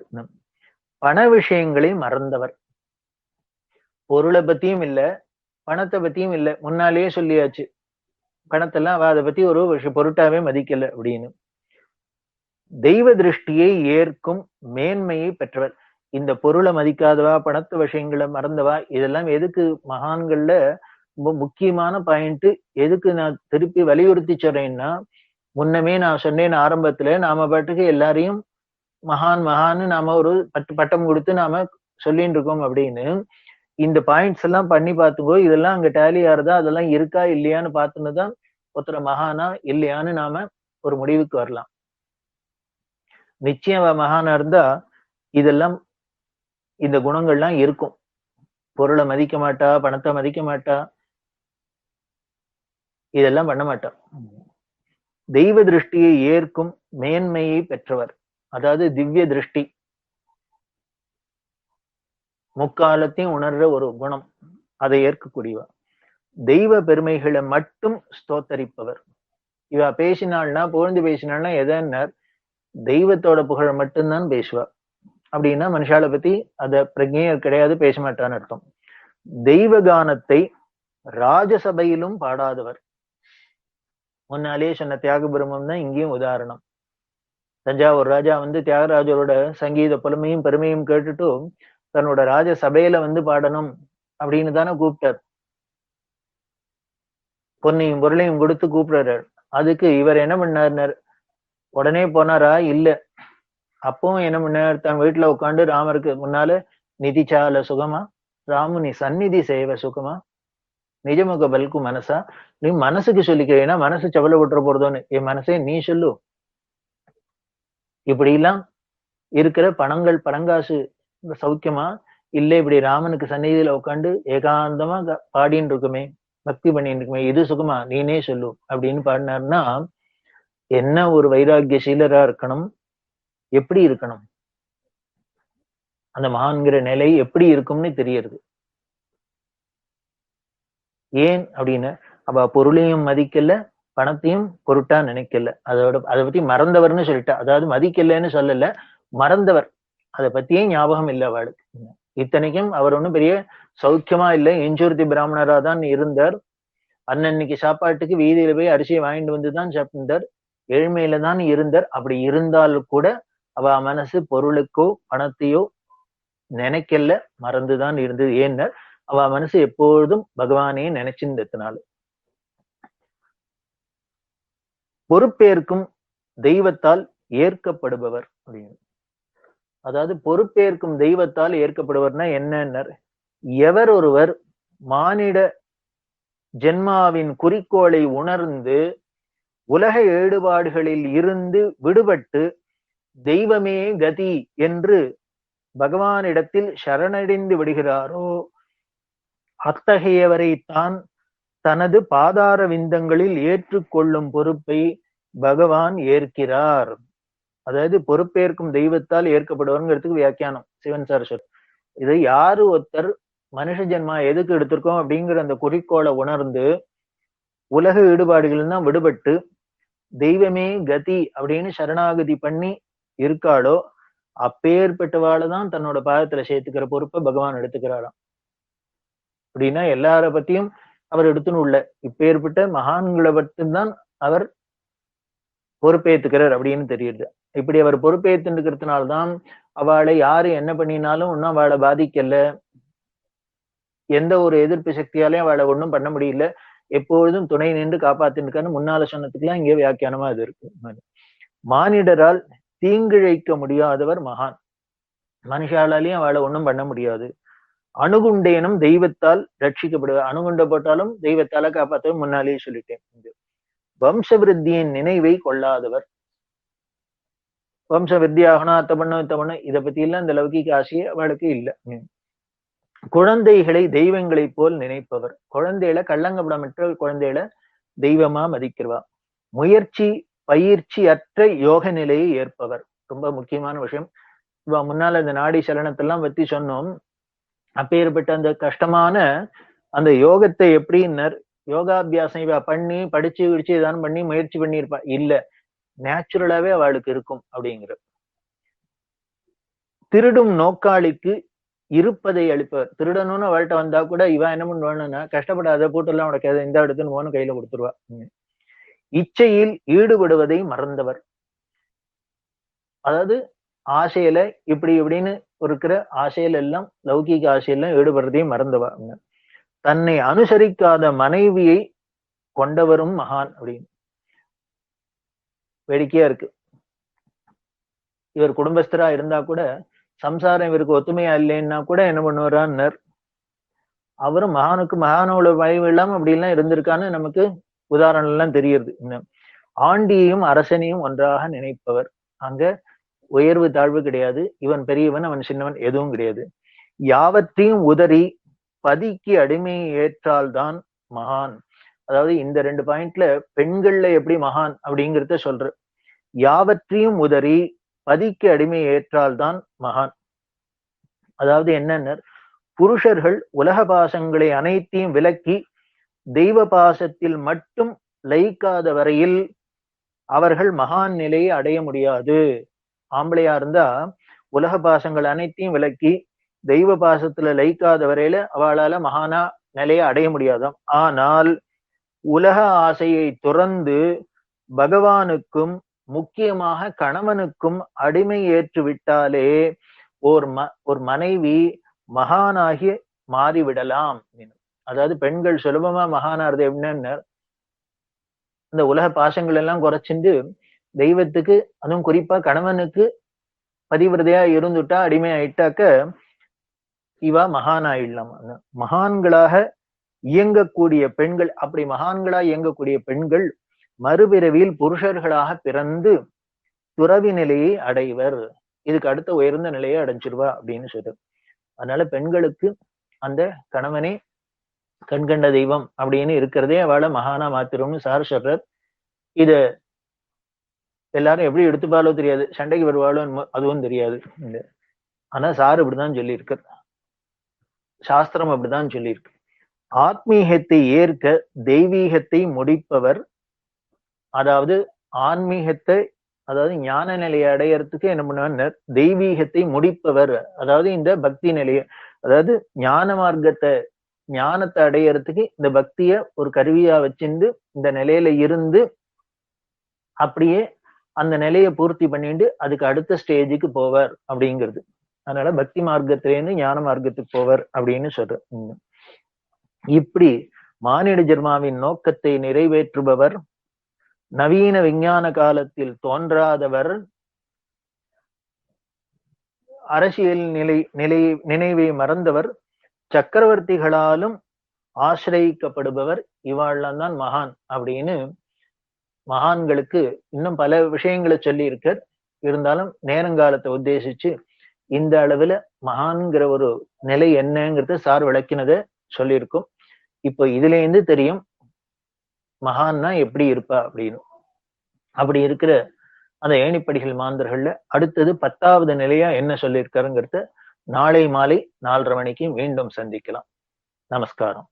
பண விஷயங்களை மறந்தவர். பொருளை பத்தியும் இல்ல, பணத்தை பத்தியும் இல்ல. முன்னாலேயே சொல்லியாச்சு, பணத்தெல்லாம் அவ அதை பத்தி ஒரு பொருட்டாவே மதிக்கல அப்படின்னு. தெய்வ திருஷ்டியை ஏற்கும் மேன்மையை பெற்றவர். இந்த பொருளை மதிக்காதவா, பணத்து விஷயங்களை மறந்தவா, இதெல்லாம் எதுக்கு மகான்கள்ல ரொம்ப முக்கியமான பாயிண்ட். எதுக்கு நான் திருப்பி வலியுறுத்தி சொல்றேன்னா, முன்னமே நான் சொன்னேன் ஆரம்பத்துல, நாம பாட்டுக்கு எல்லாரையும் மகான் மகான்னு நாம ஒரு பட்டம் கொடுத்து நாம சொல்லிட்டு இருக்கோம் அப்படின்னு. இந்த பாயிண்ட்ஸ் எல்லாம் பண்ணி பார்த்துக்கோ, இதெல்லாம் அங்க டேலி ஆறுதா, அதெல்லாம் இருக்கா இல்லையான்னு பார்த்துன்னுதான் ஒருத்தர மகானா இல்லையான்னு நாம ஒரு முடிவுக்கு வரலாம். நிச்சயம் மகானா இருந்தா இதெல்லாம் இந்த குணங்கள்லாம் இருக்கும். பொருளை மதிக்க மாட்டா, பணத்தை மதிக்க மாட்டா, இதெல்லாம் பண்ண மாட்டா. தெய்வ திருஷ்டியை ஏற்கும் மேன்மையை பெற்றவர். அதாவது திவ்ய திருஷ்டி, முக்காலத்தையும் உணர்ற ஒரு குணம், அதை ஏற்கக்கூடியவா. தெய்வ பெருமைகளை மட்டும் ஸ்தோத்தரிப்பவர். இவ பேசினாள்னா, புகழ்ந்து பேசினாள்னா எதன்னார், தெய்வத்தோட புகழ மட்டும்தான் பேசுவா. அப்படின்னா மனுஷால பத்தி அத பிரஜையே கிடையாது, பேச மாட்டான்னு அர்த்தம். தெய்வ கானத்தை ராஜசபையிலும் பாடாதவர். முன்னாலே சொன்ன தியாக பிரம்மம் தான் இங்கேயும் உதாரணம். தஞ்சாவூர் ராஜா தியாகராஜரோட சங்கீத புலமையும் பெருமையும் கேட்டுட்டு தன்னோட ராஜ சபையில பாடணும் அப்படின்னு தானே கூப்பிட்டார். பொன்னையும் பொருளையும் கொடுத்து கூப்பிடுறாரு. அதுக்கு இவர் என்ன பண்ணார், உடனே போனாரா? இல்ல. அப்பவும் என்ன பண்ணார், தன் வீட்டுல உட்காந்து ராமருக்கு முன்னால நிதிச்சால சுகமா ராமுனி சந்நிதி சேவ சுகமா நிஜமுக பல்கு மனசா, நீ மனசுக்கு சொல்லிக்கிறேன்னா மனசு செவல விட்டுற போறதோன்னு, என் மனசே நீ சொல்லு. இப்படி எல்லாம் இருக்கிற பணங்கள் பணங்காசு சௌக்கியமா இல்ல, இப்படி ராமனுக்கு சந்நிதியில உட்காந்து ஏகாந்தமா பாடின்னு இருக்குமே பக்தி பண்ணிட்டு இருக்குமே, இது சுகமா நீனே சொல்லு அப்படின்னு பாடினாருன்னா என்ன ஒரு வைராக்கியசீலரா இருக்கணும், எப்படி இருக்கணும், அந்த மகான்கிற நிலை எப்படி இருக்கும்னு தெரியறது. ஏன் அப்படின்னு அவ பொருளையும் மதிக்கல, பணத்தையும் பொருட்டா நினைக்கல. அதை பத்தி மறந்தவர்னு சொல்லிட்டா. அதாவது மதிக்கலன்னு சொல்லல, மறந்தவர். அதை பத்தியே ஞாபகம் இல்லை அவளுக்கு. இத்தனைக்கும் அவர் ஒண்ணும் பெரிய சௌக்கியமா இல்லை, இஞ்சூர்த்தி பிராமணரா தான் இருந்தார். அன்னன்னைக்கு சாப்பாட்டுக்கு வீதியில போய் அரிசியை வாங்கிட்டு வந்துதான் சாப்பிட்டார். ஏழ்மையில தான் இருந்தார். அப்படி இருந்தாலும் கூட அவ மனசு பொருளுக்கோ பணத்தையோ நினைக்கல, மறந்துதான் இருந்தது. ஏன்னா அவ மனசு எப்பொழுதும் பகவானே நினைச்சிருந்ததுனால. பொறுப்பேற்கும் தெய்வத்தால் ஏற்கப்படுபவர் அப்படின்னு. அதாவது பொறுப்பேற்கும் தெய்வத்தால் ஏற்கப்படுவர்னா என்னன்னா, எவர் ஒருவர் மானிட ஜென்மாவின் குறிக்கோளை உணர்ந்து உலக ஈடுபாடுகளில் இருந்து விடுபட்டு தெய்வமே கதி என்று பகவானிடத்தில் சரணடைந்து விடுகிறாரோ அத்தகையவரைத்தான் தனது பாதார விந்தங்களில் ஏற்றுக்கொள்ளும் பொறுப்பை பகவான் ஏற்கிறார். அதாவது பொறுப்பேற்கும் தெய்வத்தால் ஏற்கப்படுவாருங்கிறதுக்கு வியாக்கியானம் சிவன் சார் சொல். இதை யாரு ஒருத்தர் மனுஷ ஜென்மா எதுக்கு எடுத்திருக்கோம் அப்படிங்கிற அந்த குறிக்கோளை உணர்ந்து உலக ஈடுபாடுகள் தான் விடுபட்டு தெய்வமே கதி அப்படின்னு சரணாகதி பண்ணி இருக்காளோ அப்பேற்பட்டவாள்தான் தன்னோட பாதத்துல சேர்த்துக்கிற பொறுப்பை பகவான் எடுத்துக்கிறாராம். அப்படின்னா எல்லார பத்தியும் அவர் எடுத்துன்னு உள்ள இப்பேற்பட்ட மகான்களை மட்டும்தான் அவர் பொறுப்பேற்றுக்கிறார் அப்படின்னு தெரியுது. இப்படி அவர் பொறுப்பேற்றுக்கிறதுனால்தான் அவளை யாரு என்ன பண்ணினாலும் ஒன்னும் அவளை பாதிக்கல, எந்த ஒரு எதிர்ப்பு சக்தியாலையும் அவளை ஒன்றும் பண்ண முடியல, எப்பொழுதும் துணை நின்று காப்பாத்திருக்கான்னு முன்னால சொன்னதுக்கெல்லாம் இங்கே வியாக்கியானமா அது இருக்கு. மானிடரால் தீங்கிழைக்க முடியாதவர் மகான். மனுஷாலாலையும் அவளை ஒன்றும் பண்ண முடியாது. அணுகுண்டேனும் தெய்வத்தால் ரட்சிக்கப்படுவார். அணுகுண்ட போட்டாலும் தெய்வத்தால காப்பாற்ற முன்னாலேயே சொல்லிட்டேன். வம்ச விருத்தியின் நினைவை கொள்ளாதவர். வம்ச விருத்தி ஆகணும், அத்தை பண்ணும் இதை பத்தி எல்லாம் இந்த லௌகிக ஆசையே அவளுக்கு இல்லை. குழந்தைகளை தெய்வங்களை போல் நினைப்பவர். குழந்தைகளை கள்ளங்கப்படமற்ற குழந்தைகளை தெய்வமா மதிக்கிறவா. முயற்சி பயிற்சி அற்ற யோக நிலையை ஏற்பவர். ரொம்ப முக்கியமான விஷயம். இவ முன்னால இந்த நாடி சலனத்தெல்லாம் பத்தி சொன்னோம். அப்பேற்பட்ட அந்த கஷ்டமான அந்த யோகத்தை எப்படின்னர் யோகாபியாசம் இவ பண்ணி படிச்சு விடிச்சு இதான் பண்ணி முயற்சி பண்ணியிருப்பா இல்ல, நேச்சுரலாவே அவளுக்கு இருக்கும் அப்படிங்கிற. திருடும் நோக்காளிக்கு இருப்பதை அளிப்பவர். திருடணும்னு அவள்கிட்ட வந்தா கூட இவ என்ன பண்ணுவான்னா, கஷ்டப்படாத போட்டெல்லாம் உனக்கு இந்த இடத்துன்னு போன கையில கொடுத்துருவா. இச்சையில் ஈடுபடுவதை மறந்தவர். அதாவது ஆசையில இப்படி இப்படின்னு இருக்கிற ஆசையில எல்லாம் லௌகீக ஆசையெல்லாம் ஈடுபடுறதையும் மறந்தவா. தன்னை அனுசரிக்காத மனைவியை கொண்டவரும் மகான் அப்படின்னு. வேடிக்கையா இருக்கு. இவர் குடும்பஸ்தரா இருந்தா கூட சம்சாரம் இவருக்கு ஒத்துமையா இல்லைன்னா கூட என்ன பண்ணுவாரான்னர், அவரும் மகானுக்கு மகானோட வயவு இல்லாம அப்படி எல்லாம் இருந்திருக்கான்னு நமக்கு உதாரணம் எல்லாம் தெரியுது. ஆண்டியையும் அரசனையும் ஒன்றாக நினைப்பவர். அங்க உயர்வு தாழ்வு கிடையாது, இவன் பெரியவன் அவன் சின்னவன் எதுவும் கிடையாது. யாவற்றையும் உதறி பதிக்கு அடிமையை ஏற்றால்தான் மகான். அதாவது இந்த 2 பாயிண்ட்ல பெண்கள்ல எப்படி மகான் அப்படிங்கிறத சொல்ற. யாவற்றையும் உதறி பதிக்கு அடிமை ஏற்றால்தான் மகான். அதாவது என்னன்னு, புருஷர்கள் உலக பாசங்களை அனைத்தையும் விலக்கி தெய்வ பாசத்தில் மட்டும் லயிக்காத வரையில் அவர்கள் மகான் நிலையை அடைய முடியாது. ஆம்பளையா இருந்தா உலக பாசங்கள் அனைத்தையும் விலக்கி தெய்வ பாசத்துல லயிக்காத வரையில அவளால மகானா நிலையை அடைய முடியாதாம். ஆனால் உலக ஆசையை துறந்து பகவானுக்கும் முக்கியமாக கணவனுக்கும் அடிமை ஏற்று விட்டாலே ஒரு மனைவி மகானாகி மாறிவிடலாம். அதாவது பெண்கள் சுலபமா மகானாறது என்னன்னு, இந்த உலக பாசங்கள் எல்லாம் குறைச்சிட்டு தெய்வத்துக்கு, அதுவும் குறிப்பா கணவனுக்கு பதிவிரதையா இருந்துட்டா அடிமை ஆயிட்டாக்க இவ மகானாயிடலாம். மகான்களாக இயங்கக்கூடிய பெண்கள், அப்படி மகான்களா இயங்கக்கூடிய பெண்கள் மறுபிறவியில் புருஷர்களாக பிறந்து துறவி நிலையை அடைவர். இதுக்கு அடுத்த உயர்ந்த நிலையை அடைஞ்சிருவா அப்படின்னு சொல்ற. அதனால பெண்களுக்கு அந்த கணவனே கண்கண்ட தெய்வம் அப்படின்னு இருக்கிறதே அவளை மகானா மாத்திரும்னு சார் சொல்றார். இத எல்லாரும் எப்படி எடுத்துப்பாலோ தெரியாது, சண்டைக்கு வருவாளோ அதுவும் தெரியாது. ஆனா சார் இப்படிதான் சொல்லியிருக்கார், சாஸ்திரம் அப்படிதான் சொல்லியிருக்கு. ஆத்மீகத்தை ஏற்க தெய்வீகத்தை முடிப்பவர், அதாவது ஆன்மீகத்தை, அதாவது ஞான நிலையை அடையறதுக்கு என்ன பண்ணுவார், தெய்வீகத்தை முடிப்பவர், அதாவது இந்த பக்தி நிலைய, அதாவது ஞான மார்க்கத்தை, ஞானத்தை அடையறதுக்கு இந்த பக்திய ஒரு கருவியா வச்சிருந்து இந்த நிலையில இருந்து அப்படியே அந்த நிலையை பூர்த்தி பண்ணிட்டு அதுக்கு அடுத்த ஸ்டேஜுக்கு போவார் அப்படிங்கிறது. அதனால பக்தி மார்க்கத்திலேருந்து ஞான மார்க்கத்துக்கு போவர் அப்படின்னு சொல்ற. இப்படி மானிட ஜென்மாவின் நோக்கத்தை நிறைவேற்றுபவர், நவீன விஞ்ஞான காலத்தில் தோன்றாதவர், அரசியல் நினைவை மறந்தவர், சக்கரவர்த்திகளாலும் ஆசிரயிக்கப்படுபவர், இவாள்லாம் தான் மகான் அப்படின்னு மகான்களுக்கு இன்னும் பல விஷயங்களை சொல்லி இருக்க. இருந்தாலும் நேரங்காலத்தை உத்தேசிச்சு இந்த அளவுல மகான்கிற ஒரு நிலை என்னங்கிறத சார் விளக்கினதை சொல்லியிருக்கும். இப்போ இதுல இருந்து தெரியும் மகான்னா எப்படி இருப்பா அப்படின்னு. அப்படி இருக்கிற அந்த ஏணிப்படிகள் மாந்தர்கள்ல அடுத்தது 10வது நிலையா என்ன சொல்லியிருக்காருங்கிறத நாளை மாலை 4:30 மணிக்கு மீண்டும் சந்திக்கலாம். நமஸ்காரம்.